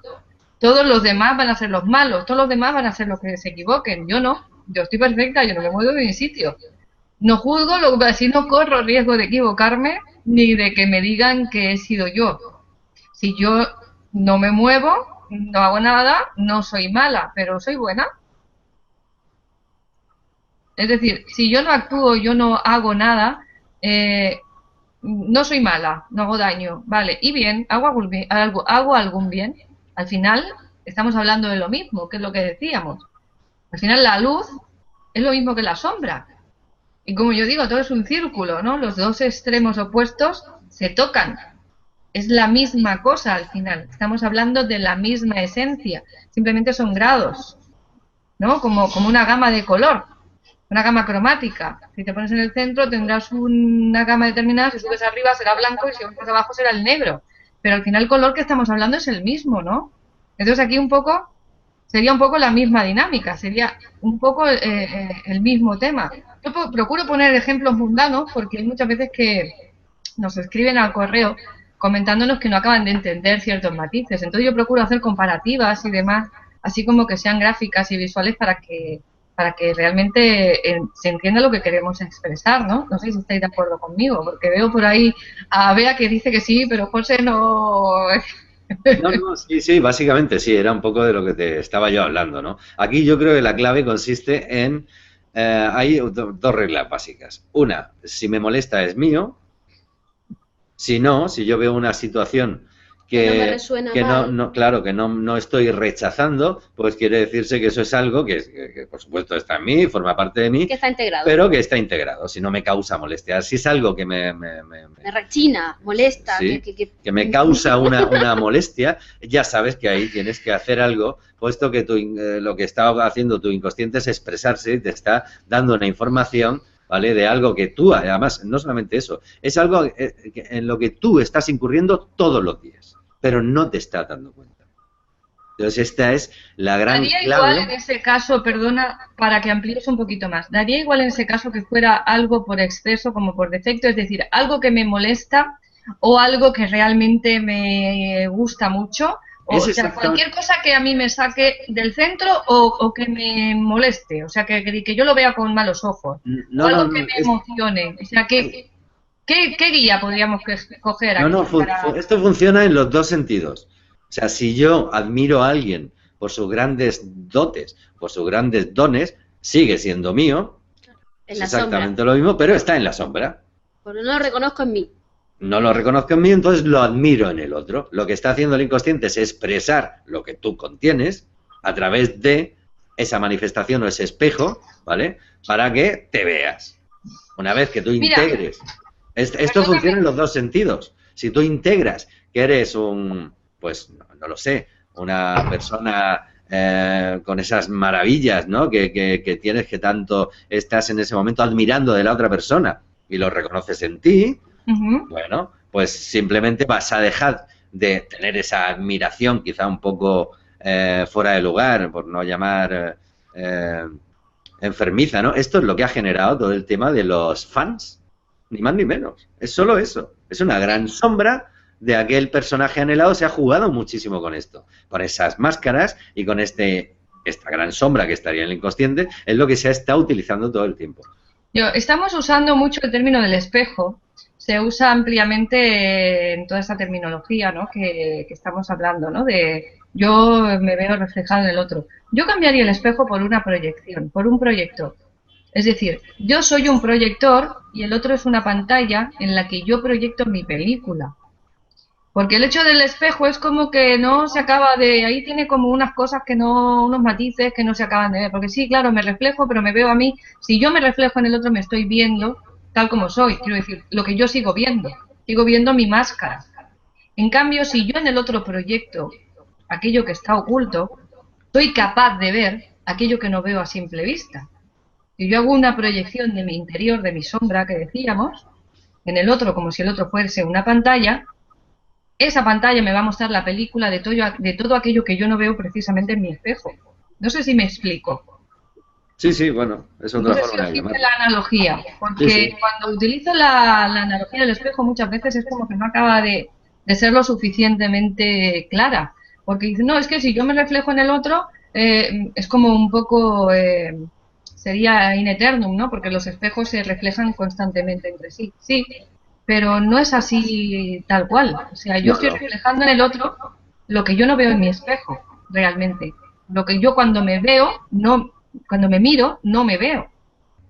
Speaker 1: todos los demás van a ser los malos, todos los demás van a ser los que se equivoquen. Yo no, yo estoy perfecta, yo no me muevo de mi sitio. No juzgo, así no corro riesgo de equivocarme ni de que me digan que he sido yo. Si yo no me muevo, no hago nada, no soy mala, pero soy buena. Es decir, si yo no actúo, yo no hago nada, eh, no soy mala, no hago daño, vale, y bien, hago algún bien. Al final estamos hablando de lo mismo, que es lo que decíamos. Al final la luz es lo mismo que la sombra. Y como yo digo, todo es un círculo, ¿no? Los dos extremos opuestos se tocan. Es la misma cosa al final. Estamos hablando de la misma esencia. Simplemente son grados, ¿no? Como una gama de color, una gama cromática. Si te pones en el centro tendrás una gama determinada, si subes arriba será blanco y si subes abajo será el negro. Pero al final el color que estamos hablando es el mismo, ¿no? Entonces aquí sería un poco la misma dinámica, sería un poco el mismo tema. Yo procuro poner ejemplos mundanos porque hay muchas veces que nos escriben al correo comentándonos que no acaban de entender ciertos matices. Entonces yo procuro hacer comparativas y demás, así como que sean gráficas y visuales para que realmente se entienda lo que queremos expresar, ¿no? No sé si estáis de acuerdo conmigo, porque veo por ahí a Bea que dice que sí, pero José no...
Speaker 2: No, no, sí, sí, básicamente sí, era un poco de lo que te estaba yo hablando, ¿no? Aquí yo creo que la clave consiste en, hay dos reglas básicas. Una, si me molesta es mío, si no, si yo veo una situación
Speaker 3: Que no me resuena
Speaker 2: que
Speaker 3: mal.
Speaker 2: claro, que no estoy rechazando, pues quiere decirse que eso es algo que por supuesto está en mí, forma parte de mí,
Speaker 3: Que está integrado.
Speaker 2: pero que está integrado, si no me causa molestia. Si es algo que
Speaker 3: Me rechina, molesta.
Speaker 2: sí, que me causa una molestia, ya sabes que ahí tienes que hacer algo, puesto que lo que está haciendo tu inconsciente es expresarse y te está dando una información, ¿vale? De algo que tú, además, no solamente eso, es algo en lo que tú estás incurriendo todos los días, pero no te estás dando cuenta. Entonces esta es la gran
Speaker 1: Daría
Speaker 2: clave.
Speaker 1: igual en ese caso, perdona, para que amplíes un poquito más, daría igual en ese caso que fuera algo por exceso como por defecto, es decir, algo que me molesta o algo que realmente me gusta mucho, o sea, cualquier cosa que a mí me saque del centro o que me moleste, o sea, que yo lo vea con malos ojos, o algo que me emocione, o sea, ¿qué guía podríamos coger aquí?
Speaker 2: Esto funciona en los dos sentidos. O sea, si yo admiro a alguien por sus grandes dotes, por sus grandes dones, sigue siendo mío, es exactamente lo mismo, pero está en la sombra.
Speaker 3: Pero no lo reconozco en mí.
Speaker 2: No lo reconozco en mí, entonces lo admiro en el otro. Lo que está haciendo el inconsciente es expresar lo que tú contienes a través de esa manifestación o ese espejo, ¿vale? Para que te veas. Una vez que tú integres... Esto funciona en los dos sentidos. Si tú integras que eres pues no lo sé, una persona con esas maravillas, ¿no? Que tienes, que tanto estás en ese momento admirando de la otra persona y lo reconoces en ti, bueno, pues simplemente vas a dejar de tener esa admiración quizá un poco fuera de lugar, por no llamar enfermiza, ¿no? Esto es lo que ha generado todo el tema de los fans. Ni más ni menos. Es solo eso. Es una gran sombra de aquel personaje anhelado. Se ha jugado muchísimo con esto. Con esas máscaras y con esta gran sombra que estaría en el inconsciente. Es lo que se está utilizando todo el tiempo.
Speaker 1: Estamos usando mucho el término del espejo. Se usa ampliamente en toda esta terminología, ¿no? que estamos hablando, ¿no? De yo me veo reflejado en el otro. Yo cambiaría el espejo por una proyección, por un proyector. Es decir, yo soy un proyector y el otro es una pantalla en la que yo proyecto mi película. Porque el hecho del espejo es como que no se acaba de... Ahí tiene como unas cosas que no... unos matices que no se acaban de ver. Porque sí, claro, me reflejo, pero me veo a mí. Si yo me reflejo en el otro, me estoy viendo tal como soy. Quiero decir, lo que yo sigo viendo. Sigo viendo mi máscara. En cambio, si yo en el otro proyecto aquello que está oculto, soy capaz de ver aquello que no veo a simple vista. Si yo hago una proyección de mi interior, de mi sombra que decíamos, en el otro como si el otro fuese una pantalla, esa pantalla me va a mostrar la película de todo aquello que yo no veo precisamente en mi espejo. No sé si me explico.
Speaker 2: Sí, sí, bueno, es otra
Speaker 1: No sé si
Speaker 2: forma
Speaker 1: os
Speaker 2: de
Speaker 1: sirve
Speaker 2: llamarlo.
Speaker 1: la analogía, porque
Speaker 2: Sí, sí.
Speaker 1: cuando utilizo la analogía del espejo muchas veces es como que no acaba de ser lo suficientemente clara. Porque dicen, no, es que si yo me reflejo en el otro, es como un poco, sería in eternum, ¿no? Porque los espejos se reflejan constantemente entre sí. Sí, pero no es así tal cual. O sea, yo
Speaker 2: No,
Speaker 1: estoy
Speaker 2: no.
Speaker 1: reflejando en el otro lo que yo no veo en mi espejo, realmente. Lo que yo cuando me veo, no, cuando me miro, no me veo.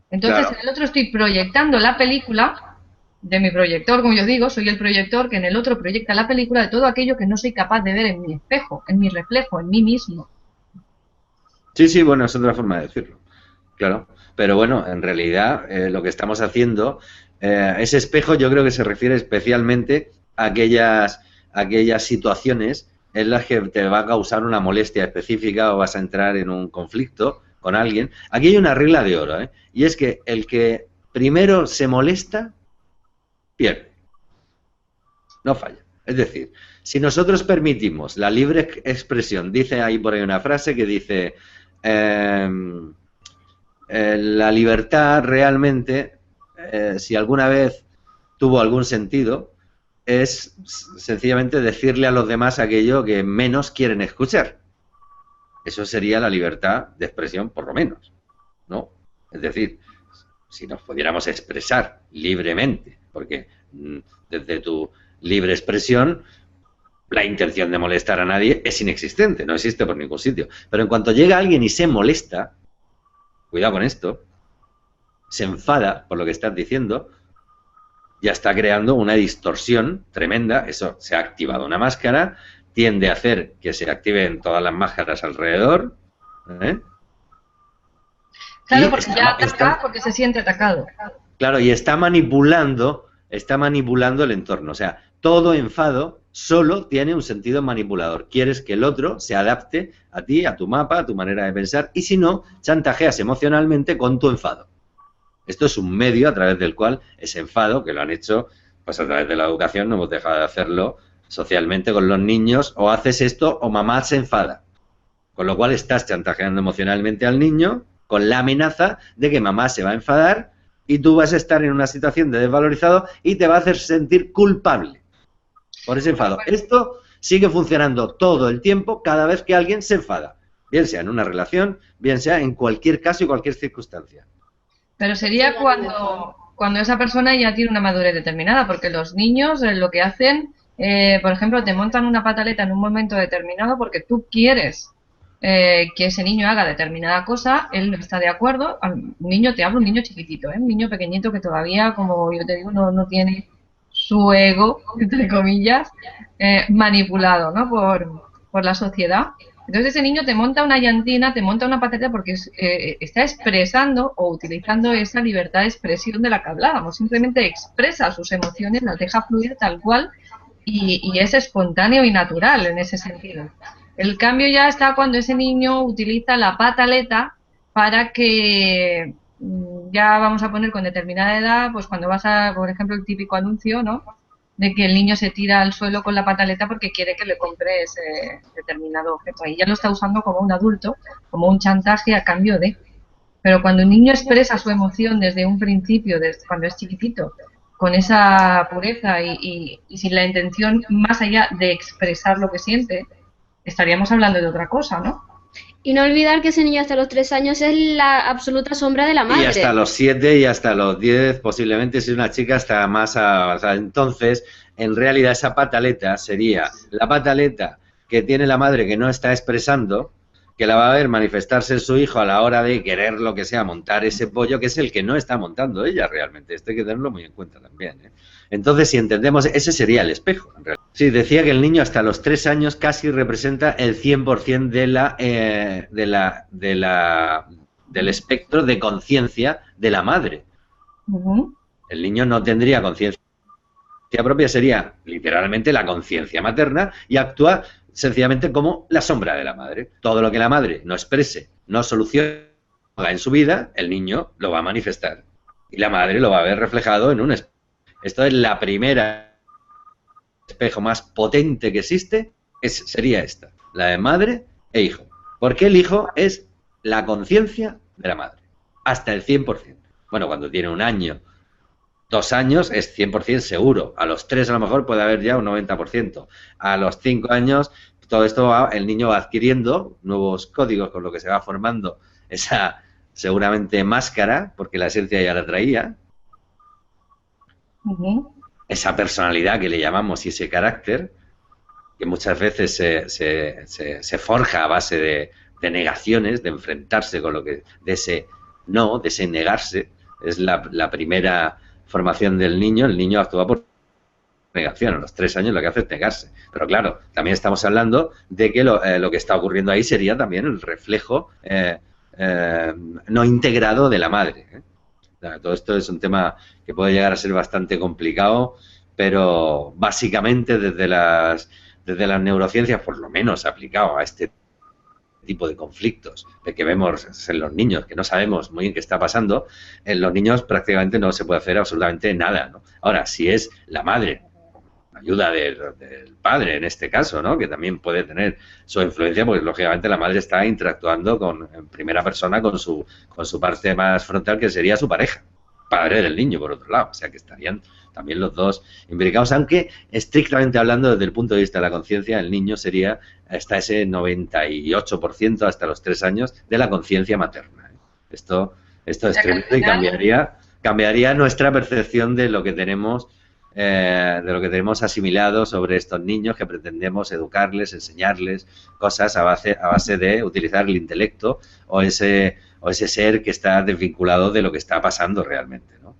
Speaker 1: Entonces
Speaker 2: Claro.
Speaker 1: en el otro estoy proyectando la película de mi proyector, como yo digo, soy el proyector que en el otro proyecta la película de todo aquello que no soy capaz de ver en mi espejo, en mi reflejo, en mí mismo.
Speaker 2: Sí, sí, bueno, es otra forma de decirlo. Claro. Pero bueno, en realidad lo que estamos haciendo, ese espejo yo creo que se refiere especialmente a aquellas situaciones en las que te va a causar una molestia específica o vas a entrar en un conflicto con alguien. Aquí hay una regla de oro, ¿eh? Y es que el que primero se molesta, pierde. No falla. Es decir, si nosotros permitimos la libre expresión, dice ahí por ahí una frase que dice, eh, la libertad realmente, si alguna vez tuvo algún sentido, es sencillamente decirle a los demás aquello que menos quieren escuchar. Eso sería la libertad de expresión, por lo menos, ¿no? Es decir, si nos pudiéramos expresar libremente, porque desde tu libre expresión la intención de molestar a nadie es inexistente, no existe por ningún sitio. Pero en cuanto llega alguien y se molesta, cuidado con esto, se enfada por lo que estás diciendo, ya está creando una distorsión tremenda, eso se ha activado una máscara, tiende a hacer que se activen todas las máscaras alrededor, ¿eh?
Speaker 1: Claro,
Speaker 2: Y
Speaker 1: porque ya ataca porque se siente atacado.
Speaker 2: claro, y está manipulando el entorno. O sea, todo enfado solo tiene un sentido manipulador. Quieres que el otro se adapte a ti, a tu mapa, a tu manera de pensar, y si no, chantajeas emocionalmente con tu enfado. Esto es un medio a través del cual ese enfado, que lo han hecho pues a través de la educación, no hemos dejado de hacerlo socialmente con los niños, o haces esto o mamá se enfada. Con lo cual estás chantajeando emocionalmente al niño con la amenaza de que mamá se va a enfadar y tú vas a estar en una situación de desvalorizado y te va a hacer sentir culpable por ese enfado. Esto sigue funcionando todo el tiempo cada vez que alguien se enfada, bien sea en una relación, bien sea en cualquier caso y cualquier circunstancia.
Speaker 1: Pero sería cuando esa persona ya tiene una madurez determinada, porque los niños lo que hacen, por ejemplo, te montan una pataleta en un momento determinado porque tú quieres que ese niño haga determinada cosa, él no está de acuerdo. Un niño, te hablo, un niño chiquitito, un niño pequeñito que todavía, como yo te digo, no tiene su ego, entre comillas, manipulado, ¿no? por la sociedad. Entonces ese niño te monta una llantina, te monta una pataleta porque está expresando o utilizando esa libertad de expresión de la que hablábamos. Simplemente expresa sus emociones, las deja fluir tal cual y es espontáneo y natural en ese sentido. El cambio ya está cuando ese niño utiliza la pataleta para que, ya vamos a poner con determinada edad, pues cuando vas a, por ejemplo, el típico anuncio, ¿no? De que el niño se tira al suelo con la pataleta porque quiere que le compre ese determinado objeto. Ahí ya lo está usando como un adulto, como un chantaje a cambio de. Pero cuando un niño expresa su emoción desde un principio, desde cuando es chiquitito, con esa pureza y sin la intención más allá de expresar lo que siente, estaríamos hablando de otra cosa, ¿no?
Speaker 3: Y no olvidar que ese niño hasta los 3 años es la absoluta sombra de la madre.
Speaker 2: Y hasta los 7 y hasta los 10, posiblemente si es una chica hasta más avanzada. Entonces, en realidad esa pataleta sería la pataleta que tiene la madre que no está expresando, que la va a ver manifestarse su hijo a la hora de querer lo que sea, montar ese pollo, que es el que no está montando ella realmente. Esto hay que tenerlo muy en cuenta también, ¿eh? Entonces, si entendemos, ese sería el espejo, en realidad. Sí, decía que el niño hasta los 3 años casi representa el 100% del espectro de conciencia de la madre. El niño no tendría conciencia propia, sería literalmente la conciencia materna y actúa sencillamente como la sombra de la madre. Todo lo que la madre no exprese, no solucione en su vida, el niño lo va a manifestar. Y la madre lo va a ver reflejado en un espejo. Esto es la primera espejo más potente que existe, sería esta, la de madre e hijo. Porque el hijo es la conciencia de la madre, hasta el 100%. Bueno, cuando tiene 1 año, 2 años es 100% seguro. A los 3 a lo mejor puede haber ya un 90%. A los 5 años todo esto el niño va adquiriendo nuevos códigos con lo que se va formando esa seguramente máscara, porque la esencia ya la traía. Esa personalidad que le llamamos y ese carácter, que muchas veces se forja a base de negaciones, de enfrentarse con lo que, de ese no, de ese negarse, es la primera formación del niño. El niño actúa por negación, a los 3 años lo que hace es negarse. Pero claro, también estamos hablando de que lo que está ocurriendo ahí sería también el reflejo no integrado de la madre, ¿eh? Todo esto es un tema que puede llegar a ser bastante complicado, pero básicamente desde las neurociencias, por lo menos aplicado a este tipo de conflictos de que vemos en los niños, que no sabemos muy bien qué está pasando, en los niños prácticamente no se puede hacer absolutamente nada, ¿no? Ahora, si es la madre, ayuda del padre en este caso, ¿no?, que también puede tener su influencia, pues lógicamente la madre está interactuando en primera persona con su parte más frontal, que sería su pareja, padre del niño, por otro lado. O sea que estarían también los dos imbricados, aunque estrictamente hablando desde el punto de vista de la conciencia, el niño sería hasta ese 98% hasta los 3 años de la conciencia materna. Esto es tremendo y cambiaría nuestra percepción de lo que tenemos asimilado sobre estos niños, que pretendemos educarles, enseñarles cosas a base de utilizar el intelecto o ese ser que está desvinculado de lo que está pasando realmente, ¿no?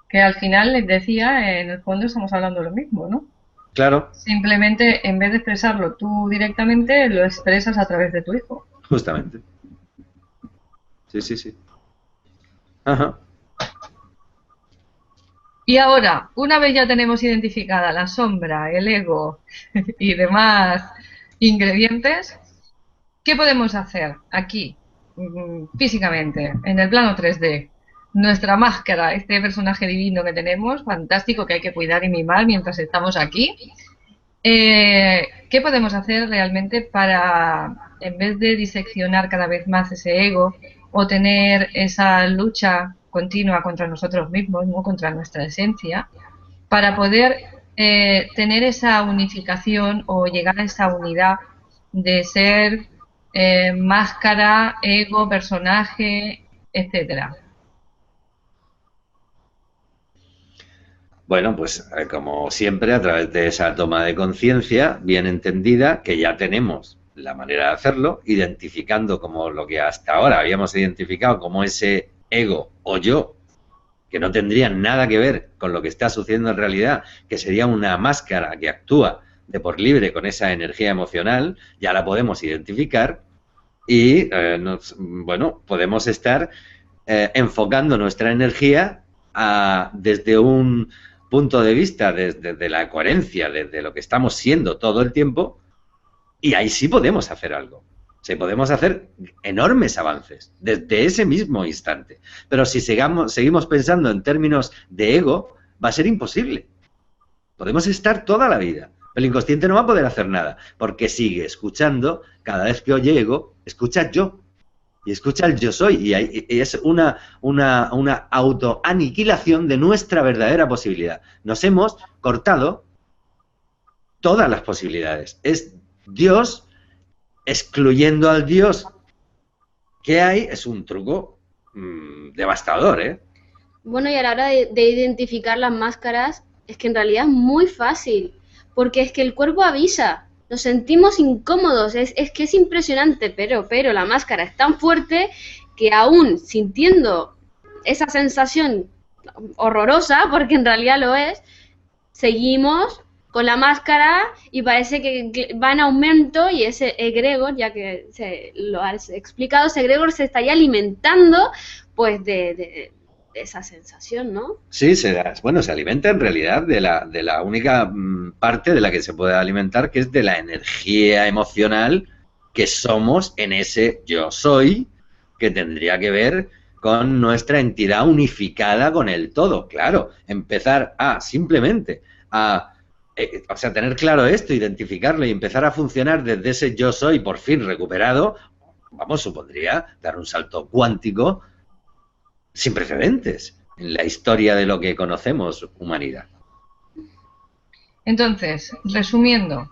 Speaker 1: Que al final, les decía, en el fondo estamos hablando de lo mismo, ¿no?
Speaker 2: Claro.
Speaker 1: Simplemente, en vez de expresarlo tú directamente, lo expresas a través de tu hijo.
Speaker 2: Justamente. Sí. Ajá.
Speaker 1: Y ahora, una vez ya tenemos identificada la sombra, el ego y demás ingredientes, ¿qué podemos hacer aquí, físicamente, en el plano 3D? Nuestra máscara, este personaje divino que tenemos, fantástico, que hay que cuidar y mimar mientras estamos aquí. ¿Qué podemos hacer realmente para, en vez de diseccionar cada vez más ese ego o tener esa lucha continua contra nosotros mismos, ¿no?, contra nuestra esencia, para poder tener esa unificación o llegar a esa unidad de ser, máscara, ego, personaje, etcétera?
Speaker 2: Bueno, pues como siempre, a través de esa toma de conciencia bien entendida, que ya tenemos la manera de hacerlo, identificando como lo que hasta ahora habíamos identificado como ese ego o yo, que no tendría nada que ver con lo que está sucediendo en realidad, que sería una máscara que actúa de por libre con esa energía emocional, ya la podemos identificar y podemos estar enfocando nuestra energía desde un punto de vista, desde la coherencia, desde lo que estamos siendo todo el tiempo, y ahí sí podemos hacer algo. Sí, podemos hacer enormes avances desde ese mismo instante. Pero si seguimos pensando en términos de ego, va a ser imposible. Podemos estar toda la vida. El inconsciente no va a poder hacer nada, porque sigue escuchando, cada vez que oye ego, escucha yo. Y escucha el yo soy. Y es una autoaniquilación de nuestra verdadera posibilidad. Nos hemos cortado todas las posibilidades. Es Dios excluyendo al Dios que hay. Es un truco devastador, ¿eh?
Speaker 3: Bueno, y a la hora de identificar las máscaras, es que en realidad es muy fácil, porque es que el cuerpo avisa. nos sentimos incómodos, es que es impresionante, pero la máscara es tan fuerte que aún sintiendo esa sensación horrorosa, porque en realidad lo es, seguimos con la máscara y parece que va en aumento y ese egregor, ya que lo has explicado, ese egregor se estaría alimentando pues de esa sensación, ¿no?
Speaker 2: Sí, se alimenta en realidad de la única parte de la que se puede alimentar, que es de la energía emocional que somos en ese yo soy, que tendría que ver con nuestra entidad unificada con el todo. Claro, empezar simplemente a tener claro esto, identificarlo y empezar a funcionar desde ese yo soy por fin recuperado, vamos, supondría dar un salto cuántico sin precedentes en la historia de lo que conocemos humanidad.
Speaker 1: Entonces, resumiendo,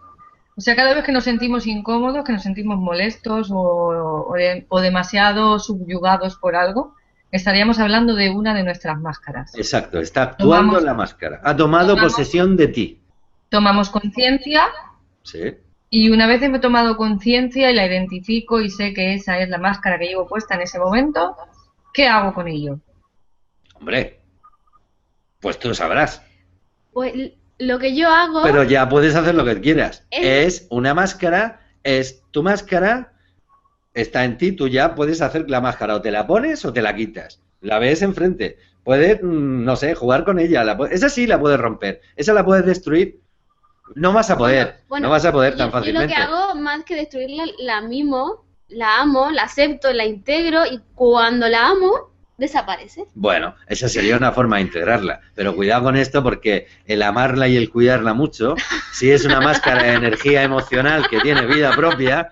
Speaker 1: o sea, cada vez que nos sentimos incómodos, que nos sentimos molestos o demasiado subyugados por algo, estaríamos hablando de una de nuestras máscaras.
Speaker 2: Exacto, está actuando la máscara. Ha tomado posesión de ti.
Speaker 1: Tomamos conciencia.
Speaker 2: Sí.
Speaker 1: Y una vez he tomado conciencia y la identifico y sé que esa es la máscara que llevo puesta en ese momento, ¿qué hago con ello?
Speaker 2: Hombre, pues tú sabrás.
Speaker 3: Pues lo que yo hago...
Speaker 2: Pero ya puedes hacer lo que quieras. Es una máscara, es tu máscara, está en ti, tú ya puedes hacer la máscara, o te la pones o te la quitas. La ves enfrente. Puedes, no sé, jugar con ella. Esa sí la puedes romper, esa la puedes destruir. No vas a poder, no vas a poder tan fácilmente.
Speaker 3: Yo lo que hago, más que destruirla, la mimo, la amo, la acepto, la integro y cuando la amo, desaparece.
Speaker 2: Bueno, esa sería una forma de integrarla, pero cuidado con esto porque el amarla y el cuidarla mucho, si es una máscara de energía emocional que tiene vida propia,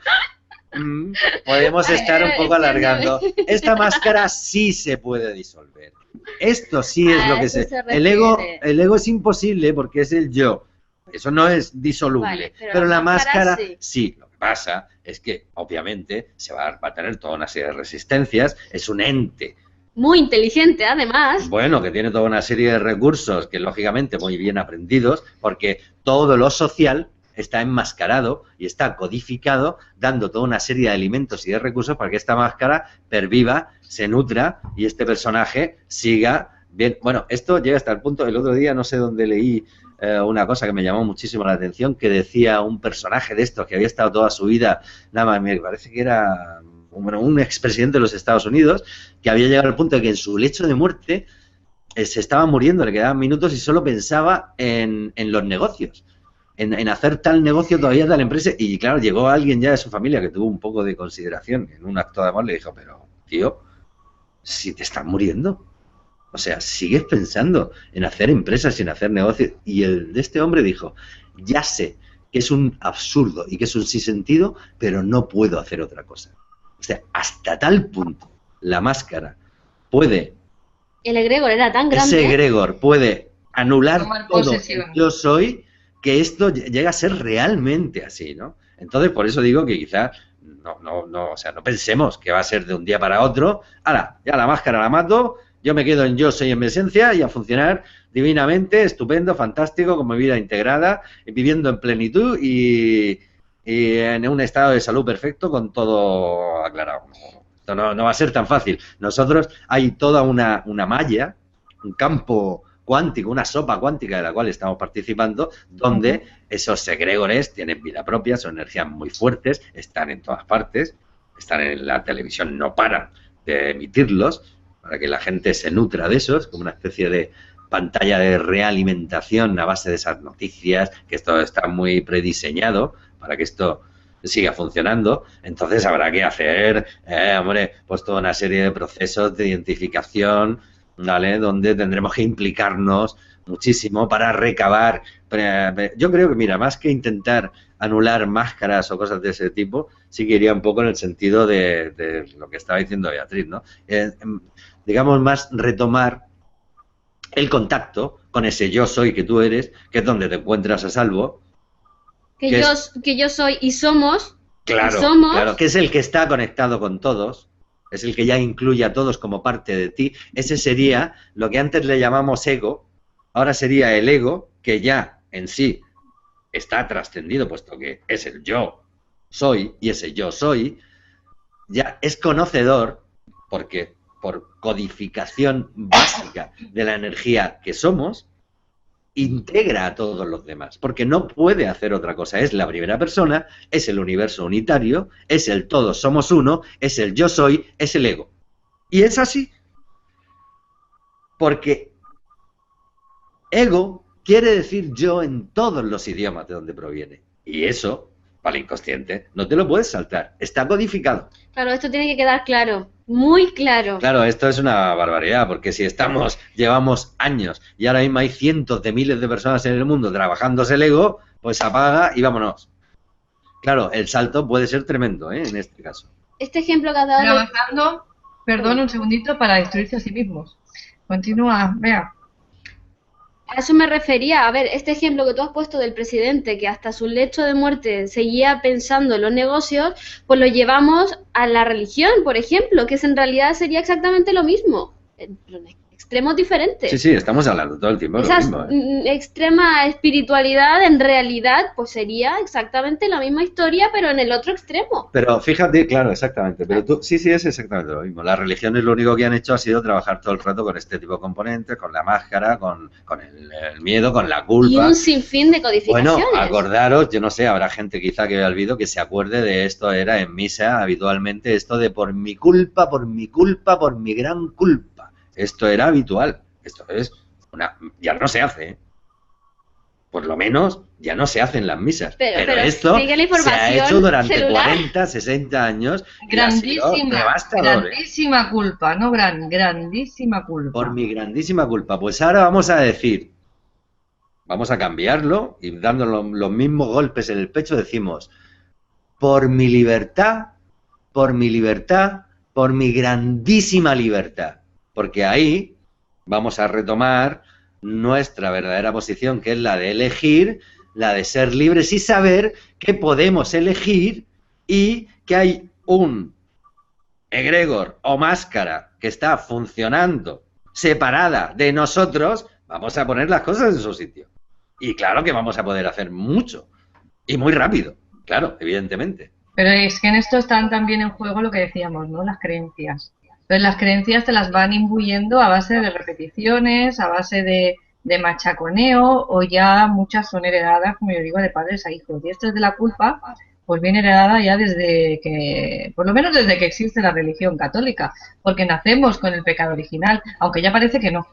Speaker 2: podemos estar un poco alargando. Esta máscara sí se puede disolver. Esto sí es lo que el ego es imposible porque es el yo. Eso no es disoluble,
Speaker 3: vale,
Speaker 2: pero la máscara sí. Lo que pasa es que, obviamente, va a tener toda una serie de resistencias, es un ente.
Speaker 3: Muy inteligente, además.
Speaker 2: Bueno, que tiene toda una serie de recursos que, lógicamente, muy bien aprendidos, porque todo lo social está enmascarado y está codificado, dando toda una serie de alimentos y de recursos para que esta máscara perviva, se nutra y este personaje siga bien. Bueno, esto llega hasta el punto, el otro día no sé dónde leí una cosa que me llamó muchísimo la atención, que decía un personaje de estos que había estado toda su vida, nada más, me parece que era un expresidente de los Estados Unidos, que había llegado al punto de que en su lecho de muerte se estaba muriendo, le quedaban minutos y solo pensaba en los negocios, en hacer tal negocio todavía tal empresa, y claro, llegó alguien ya de su familia que tuvo un poco de consideración, en un acto de amor le dijo, pero tío, si te estás muriendo, o sea, sigues pensando en hacer empresas y en hacer negocios. Y el de este hombre dijo, ya sé que es un absurdo y que es un sinsentido, pero no puedo hacer otra cosa. O sea, hasta tal punto la máscara puede...
Speaker 3: El egregor era tan grande.
Speaker 2: Ese egregor puede anular todo el yo soy, que esto llega a ser realmente así, ¿no? Entonces, por eso digo que quizás... o sea, no pensemos que va a ser de un día para otro. Ahora, ya la máscara la mato... Yo me quedo en yo soy en mi esencia y a funcionar divinamente, estupendo, fantástico, con mi vida integrada, viviendo en plenitud y en un estado de salud perfecto con todo aclarado. Esto no va a ser tan fácil. Nosotros hay toda una malla, un campo cuántico, una sopa cuántica de la cual estamos participando, donde esos egregores tienen vida propia, son energías muy fuertes, están en todas partes, están en la televisión, no paran de emitirlos, para que la gente se nutra de esos, como una especie de pantalla de realimentación a base de esas noticias, que esto está muy prediseñado para que esto siga funcionando. Entonces habrá que hacer, hombre, pues toda una serie de procesos de identificación, ¿vale? Donde tendremos que implicarnos muchísimo para recabar. Yo creo que, mira, más que intentar anular máscaras o cosas de ese tipo, sí que iría un poco en el sentido de lo que estaba diciendo Beatriz, ¿no? Digamos, más retomar el contacto con ese yo soy que tú eres, que es donde te encuentras a salvo.
Speaker 3: Que yo soy y somos.
Speaker 2: Claro, claro, que es el que está conectado con todos, es el que ya incluye a todos como parte de ti. Ese sería lo que antes le llamamos ego, ahora sería el ego, que ya en sí está trascendido, puesto que es el yo soy, y ese yo soy ya es conocedor, porque por codificación básica de la energía que somos, integra a todos los demás, porque no puede hacer otra cosa. Es la primera persona, es el universo unitario, es el todos somos uno, es el yo soy, es el ego. Y es así, porque ego quiere decir yo en todos los idiomas de donde proviene. Y eso, para el inconsciente, no te lo puedes saltar, está codificado.
Speaker 3: Claro, esto tiene que quedar claro, muy claro.
Speaker 2: Claro, esto es una barbaridad, porque si llevamos años y ahora mismo hay cientos de miles de personas en el mundo trabajándose el ego, pues apaga y vámonos. Claro, el salto puede ser tremendo, ¿eh? En este caso.
Speaker 3: Este ejemplo que has dado...
Speaker 1: Trabajando, perdón un segundito, para destruirse a sí mismos. Continúa, vea.
Speaker 3: A eso me refería. A ver, este ejemplo que tú has puesto del presidente, que hasta su lecho de muerte seguía pensando en los negocios, pues lo llevamos a la religión, por ejemplo, que en realidad sería exactamente lo mismo. Extremos diferentes.
Speaker 2: Sí, sí, estamos hablando todo el tiempo de lo mismo, ¿eh?
Speaker 3: Extrema espiritualidad, en realidad, pues sería exactamente la misma historia, pero en el otro extremo.
Speaker 2: Pero fíjate, claro, exactamente. Pero tú, sí, es exactamente lo mismo. Las religiones lo único que han hecho ha sido trabajar todo el rato con este tipo de componentes, con la máscara, con el miedo, con la culpa.
Speaker 3: Y un sinfín de codificaciones.
Speaker 2: Bueno, acordaros, yo no sé, habrá gente quizá que vea el vídeo que se acuerde de esto, era en misa habitualmente, esto de por mi culpa, por mi culpa, por mi gran culpa. Esto era habitual. Esto es ya no se hace, ¿eh? Por lo menos ya no se hace en las misas. Pero esto se ha hecho durante celular. 40, 60 años.
Speaker 1: Grandísima culpa, no grandísima culpa.
Speaker 2: Por mi grandísima culpa. Pues ahora vamos a decir, vamos a cambiarlo y dando los mismos golpes en el pecho decimos, por mi libertad, por mi libertad, por mi grandísima libertad. Porque ahí vamos a retomar nuestra verdadera posición, que es la de elegir, la de ser libres y saber que podemos elegir y que hay un egregor o máscara que está funcionando separada de nosotros. Vamos a poner las cosas en su sitio. Y claro que vamos a poder hacer mucho y muy rápido, claro, evidentemente.
Speaker 1: Pero es que en esto están también en juego lo que decíamos, ¿no? Las creencias. Entonces las creencias te las van imbuyendo a base de repeticiones, a base de machaconeo, o ya muchas son heredadas, como yo digo, de padres a hijos. Y esto es de la culpa, pues viene heredada ya desde que, por lo menos desde que existe la religión católica, porque nacemos con el pecado original, aunque ya parece que no.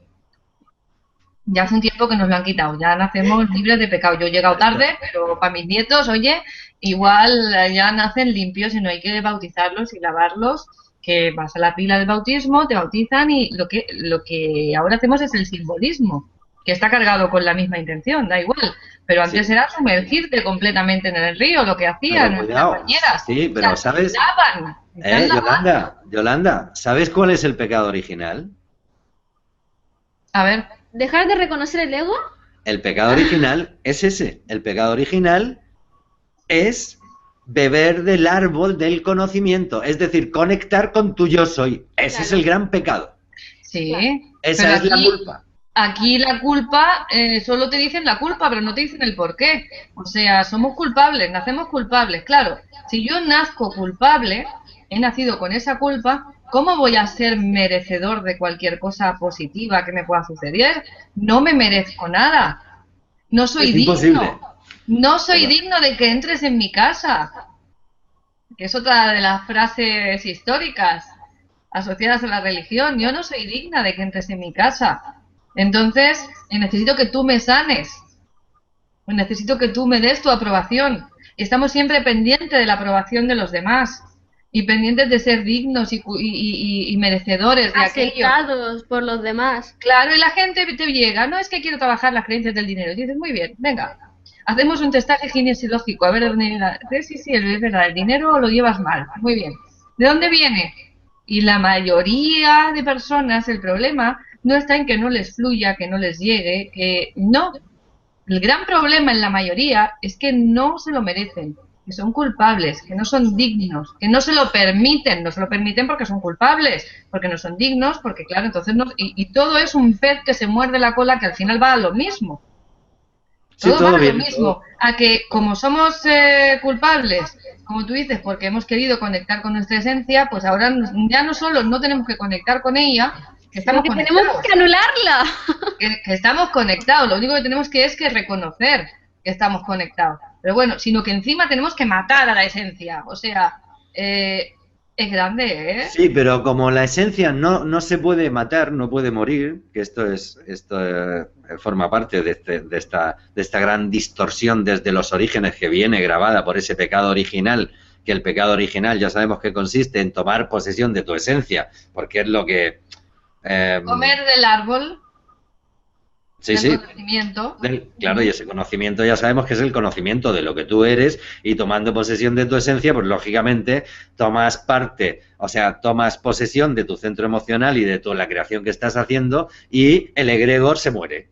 Speaker 1: Ya hace un tiempo que nos lo han quitado, ya nacemos libres de pecado. Yo he llegado tarde, pero para mis nietos, oye, igual ya nacen limpios y no hay que bautizarlos y lavarlos, que vas a la pila del bautismo, te bautizan y lo que ahora hacemos es el simbolismo, que está cargado con la misma intención, da igual. Pero antes era sumergirte completamente en el río, lo que hacían nuestras compañeras.
Speaker 2: Sí, pero ¿sabes? Yolanda, ¿sabes cuál es el pecado original?
Speaker 1: A ver.
Speaker 3: ¿Dejar de reconocer el ego?
Speaker 2: El pecado original es ese. El pecado original es beber del árbol del conocimiento, es decir, conectar con tu yo soy. Ese es el gran pecado.
Speaker 1: Sí.
Speaker 2: Esa es la culpa.
Speaker 1: Aquí la culpa, solo te dicen la culpa, pero no te dicen el por qué. O sea, somos culpables, nacemos culpables. Claro, si yo nazco culpable, he nacido con esa culpa, ¿cómo voy a ser merecedor de cualquier cosa positiva que me pueda suceder? No me merezco nada. No soy digno. Imposible. No soy digno de que entres en mi casa. Que es otra de las frases históricas asociadas a la religión. Yo no soy digna de que entres en mi casa. Entonces, necesito que tú me sanes. Necesito que tú me des tu aprobación. Estamos siempre pendientes de la aprobación de los demás. Y pendientes de ser dignos y merecedores de aquello.
Speaker 3: Aceptados por los demás.
Speaker 1: Claro, y la gente te llega, no es que quiero trabajar las creencias del dinero. Y dices, muy bien, venga, hacemos un testaje ginesiológico, a ver, sí, es verdad, el dinero lo llevas mal, muy bien. ¿De dónde viene? Y la mayoría de personas, el problema no está en que no les fluya, que no les llegue, que no. El gran problema en la mayoría es que no se lo merecen, que son culpables, que no son dignos, que no se lo permiten porque son culpables, porque no son dignos, porque claro, entonces no, y todo es un pez que se muerde la cola que al final va a lo mismo.
Speaker 2: Sí,
Speaker 1: Todo va
Speaker 2: todo
Speaker 1: a lo
Speaker 2: bien.
Speaker 1: mismo, a que como somos culpables, como tú dices, porque hemos querido conectar con nuestra esencia, pues ahora ya no solo no tenemos que conectar con ella, que
Speaker 3: Sino
Speaker 1: estamos
Speaker 3: que tenemos
Speaker 1: conectados,
Speaker 3: que anularla.
Speaker 1: que estamos conectados, lo único que tenemos que es que reconocer que estamos conectados. Pero bueno, sino que encima tenemos que matar a la esencia, o sea, es grande, ¿eh?
Speaker 2: Sí, pero como la esencia no se puede matar, no puede morir, que esto forma parte de esta gran distorsión desde los orígenes que viene grabada por ese pecado original, que el pecado original ya sabemos que consiste en tomar posesión de tu esencia, porque es lo que...
Speaker 1: Comer del árbol
Speaker 2: sí,
Speaker 1: del
Speaker 2: sí,
Speaker 1: conocimiento.
Speaker 2: claro, y ese conocimiento ya sabemos que es el conocimiento de lo que tú eres, y tomando posesión de tu esencia, pues lógicamente tomas parte, o sea, tomas posesión de tu centro emocional y de toda la creación que estás haciendo, y el egregor se muere.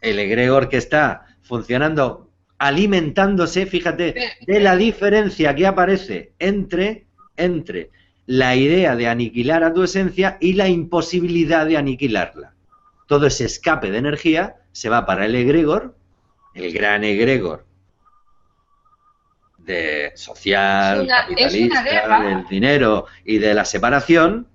Speaker 2: El egregor que está funcionando, alimentándose, fíjate, de la diferencia que aparece entre la idea de aniquilar a tu esencia y la imposibilidad de aniquilarla. Todo ese escape de energía se va para el egregor, el gran egregor de social,
Speaker 1: Es una
Speaker 2: capitalista,
Speaker 1: guerra.
Speaker 2: del dinero y de la separación,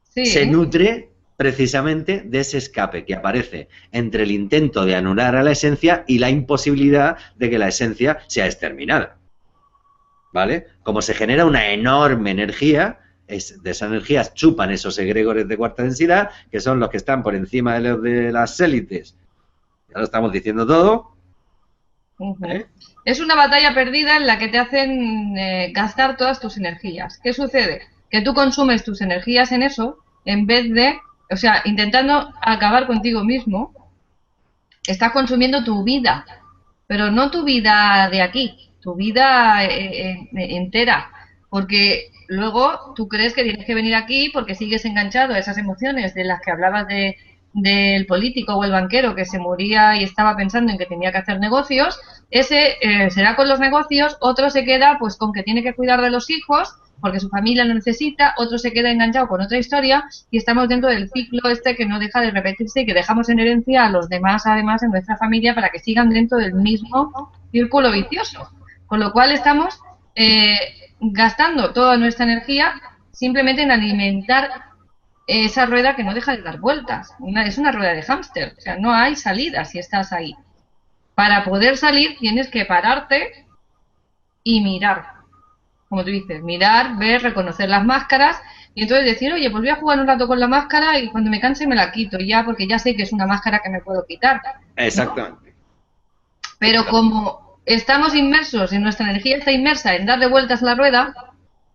Speaker 1: Sí.
Speaker 2: se nutre precisamente de ese escape que aparece entre el intento de anular a la esencia y la imposibilidad de que la esencia sea exterminada. ¿Vale? Como se genera una enorme energía, de esa energía chupan esos egregores de cuarta densidad, que son los que están por encima de los de las élites. Ya lo estamos diciendo todo. ¿Eh?
Speaker 1: Es una batalla perdida en la que te hacen gastar todas tus energías. ¿Qué sucede? Que tú consumes tus energías en eso, en vez de, o sea, intentando acabar contigo mismo, estás consumiendo tu vida, pero no tu vida de aquí, tu vida entera, porque luego tú crees que tienes que venir aquí porque sigues enganchado a esas emociones de las que hablabas del político o el banquero que se moría y estaba pensando en que tenía que hacer negocios. Ese será con los negocios, otro se queda pues con que tiene que cuidar de los hijos porque su familia lo necesita, otro se queda enganchado con otra historia y estamos dentro del ciclo este que no deja de repetirse y que dejamos en herencia a los demás además en nuestra familia para que sigan dentro del mismo círculo vicioso, con lo cual estamos gastando toda nuestra energía simplemente en alimentar esa rueda que no deja de dar vueltas. Es una rueda de hámster, o sea, no hay salida si estás ahí. Para poder salir tienes que pararte y mirar, como tú dices, mirar, ver, reconocer las máscaras y entonces decir, oye, pues voy a jugar un rato con la máscara y cuando me canse me la quito ya, porque ya sé que es una máscara que me puedo quitar.
Speaker 2: Exactamente.
Speaker 1: ¿No? Pero como estamos inmersos y nuestra energía está inmersa en darle vueltas a la rueda,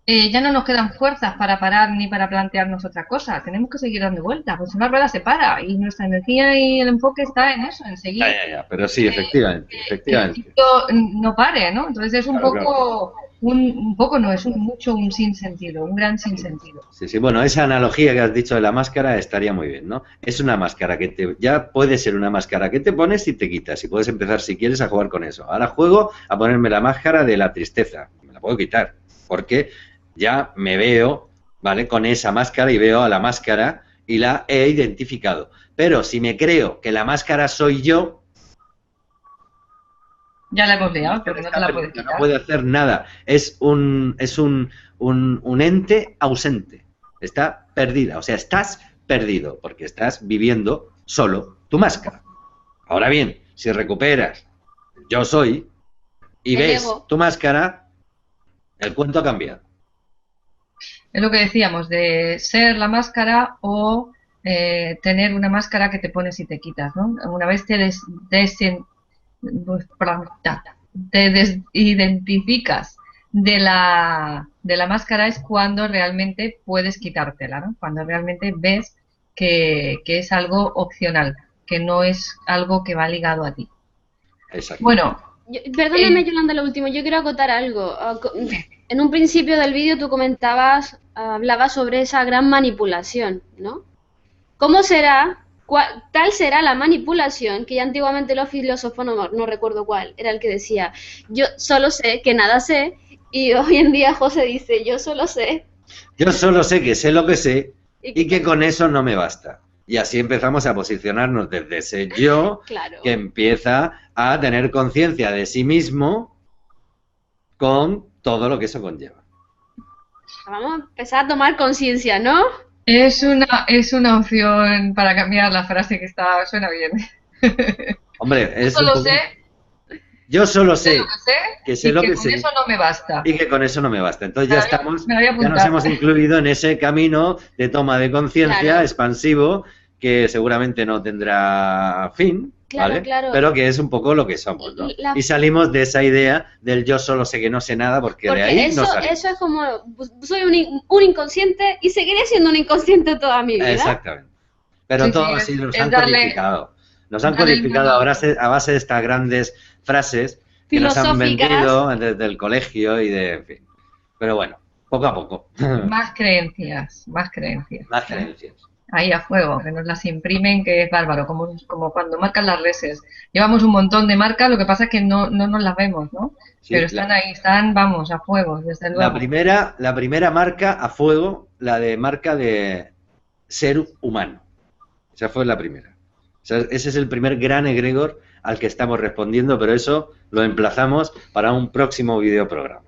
Speaker 1: ya no nos quedan fuerzas para parar ni para plantearnos otra cosa. Tenemos que seguir dando vueltas, pues una rueda se para y nuestra energía y el enfoque está en eso, en seguir.
Speaker 2: Pero sí, efectivamente.
Speaker 1: Que no pare, ¿no? Entonces es un poco... Claro. Un poco no, es mucho un sinsentido, un gran sinsentido.
Speaker 2: Sí, sí, bueno, esa analogía que has dicho de la máscara estaría muy bien, ¿no? Es una máscara que ya puede ser una máscara que te pones y te quitas, y puedes empezar si quieres a jugar con eso. Ahora juego a ponerme la máscara de la tristeza, me la puedo quitar, porque ya me veo, ¿vale? Con esa máscara y veo a la máscara y la he identificado. Pero si me creo que la máscara soy yo,
Speaker 1: ya la hemos liado, pero no te la puedes quitar.
Speaker 2: No puede hacer nada. Es un ente ausente. Está perdida. O sea, estás perdido porque estás viviendo solo tu máscara. Ahora bien, si recuperas yo soy y ves tu máscara, el cuento ha cambiado.
Speaker 1: Es lo que decíamos, de ser la máscara o tener una máscara que te pones y te quitas, ¿no? Una vez te desidentificas de la máscara es cuando realmente puedes quitártela, ¿no? Cuando realmente ves que es algo opcional, que no es algo que va ligado a ti.
Speaker 2: Exacto.
Speaker 3: Bueno, perdóname, Yolanda, lo último, yo quiero acotar algo. En un principio del vídeo tú hablabas sobre esa gran manipulación, ¿no? ¿Cómo será? Tal será la manipulación que ya antiguamente los filósofos, no recuerdo cuál, era el que decía, yo solo sé que nada sé, y hoy en día José dice, yo solo sé.
Speaker 2: Yo solo sé que sé lo que sé y que con eso no me basta. Y así empezamos a posicionarnos desde ese yo
Speaker 3: Claro.
Speaker 2: que empieza a tener conciencia de sí mismo con todo lo que eso conlleva.
Speaker 3: Vamos a empezar a tomar conciencia, ¿no?
Speaker 1: Es una opción para cambiar la frase que suena bien.
Speaker 2: Hombre,
Speaker 1: Yo
Speaker 2: es un
Speaker 1: solo
Speaker 2: poco...
Speaker 1: sé,
Speaker 2: Yo solo
Speaker 1: sé
Speaker 2: sé
Speaker 1: lo que sé
Speaker 2: que sé
Speaker 1: y
Speaker 2: lo
Speaker 1: que
Speaker 2: que
Speaker 1: con
Speaker 2: sé
Speaker 1: eso no me basta.
Speaker 2: y que con eso no me basta. Entonces ya estamos,
Speaker 1: Me lo voy a
Speaker 2: ya nos
Speaker 1: apuntar.
Speaker 2: hemos incluido en ese camino de toma de conciencia
Speaker 3: Claro.
Speaker 2: expansivo que seguramente no tendrá fin,
Speaker 3: Claro,
Speaker 2: ¿vale?
Speaker 3: claro.
Speaker 2: Pero que es un poco lo que somos, ¿no?
Speaker 3: La-
Speaker 2: Y salimos de esa idea del yo solo sé que no sé nada porque de
Speaker 3: Porque
Speaker 2: ahí
Speaker 3: eso,
Speaker 2: no salimos.
Speaker 3: eso es como, soy un inconsciente y seguiré siendo un inconsciente toda mi vida.
Speaker 2: Exactamente. Pero
Speaker 1: Sí,
Speaker 2: todo
Speaker 1: sí,
Speaker 2: así nos
Speaker 1: es
Speaker 2: han
Speaker 1: darle-
Speaker 2: codificado. Nos han
Speaker 1: darle el
Speaker 2: codificado
Speaker 1: mundo-
Speaker 2: a base de estas grandes frases que nos han
Speaker 3: Filosóficas.
Speaker 2: vendido desde el colegio y de, en fin. Pero bueno, poco a poco.
Speaker 1: Más creencias, más creencias.
Speaker 2: Más creencias.
Speaker 1: Ahí a fuego, que nos las imprimen, que es bárbaro, como cuando marcan las reses. Llevamos un montón de marcas, lo que pasa es que no nos las vemos, ¿no?
Speaker 2: Sí,
Speaker 1: Pero están ahí, vamos, a fuego, desde luego.
Speaker 2: la primera marca a fuego, la de marca de ser humano. Esa fue la primera. O sea, ese es el primer gran egregor al que estamos respondiendo, pero eso lo emplazamos para un próximo videoprograma.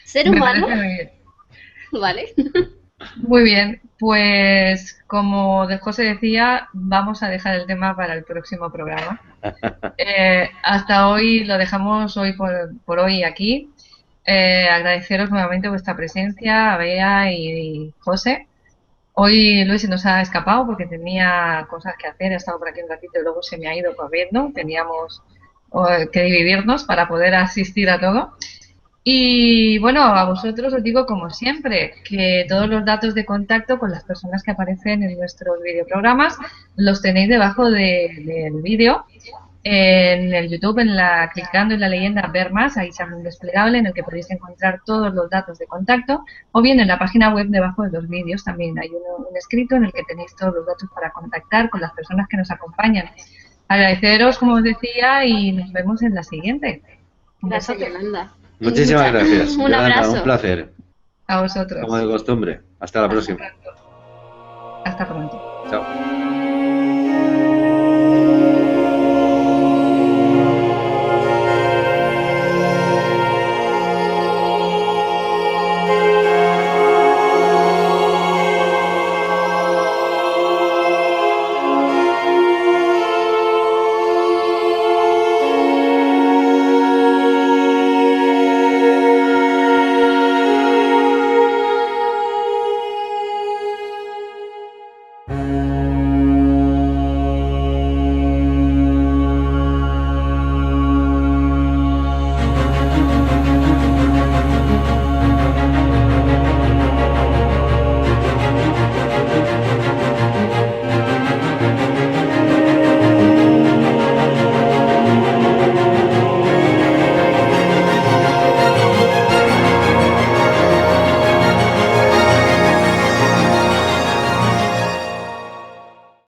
Speaker 3: Ser
Speaker 1: Me
Speaker 3: humano,
Speaker 1: parece muy bien.
Speaker 3: ¿vale?
Speaker 1: Muy bien, pues como de José decía, vamos a dejar el tema para el próximo programa. Hasta hoy lo dejamos hoy por hoy aquí. Agradeceros nuevamente vuestra presencia, a Bea y José. Hoy Luis se nos ha escapado porque tenía cosas que hacer, ha estado por aquí un ratito y luego se me ha ido corriendo. Teníamos que dividirnos para poder asistir a todo. Y bueno, a vosotros os digo como siempre que todos los datos de contacto con las personas que aparecen en nuestros videoprogramas los tenéis debajo del vídeo en el YouTube, clicando en la leyenda ver más, ahí sale un desplegable en el que podéis encontrar todos los datos de contacto, o bien en la página web debajo de los vídeos también hay un escrito en el que tenéis todos los datos para contactar con las personas que nos acompañan. Agradeceros, como os decía, y nos vemos en la siguiente. Un
Speaker 3: Gracias,
Speaker 1: besote.
Speaker 3: Yolanda.
Speaker 2: Muchísimas gracias.
Speaker 3: Un
Speaker 2: Yolanda,
Speaker 3: abrazo.
Speaker 2: un placer.
Speaker 1: A vosotros.
Speaker 2: Como de costumbre. Hasta la próxima.
Speaker 1: Hasta pronto.
Speaker 2: Chao.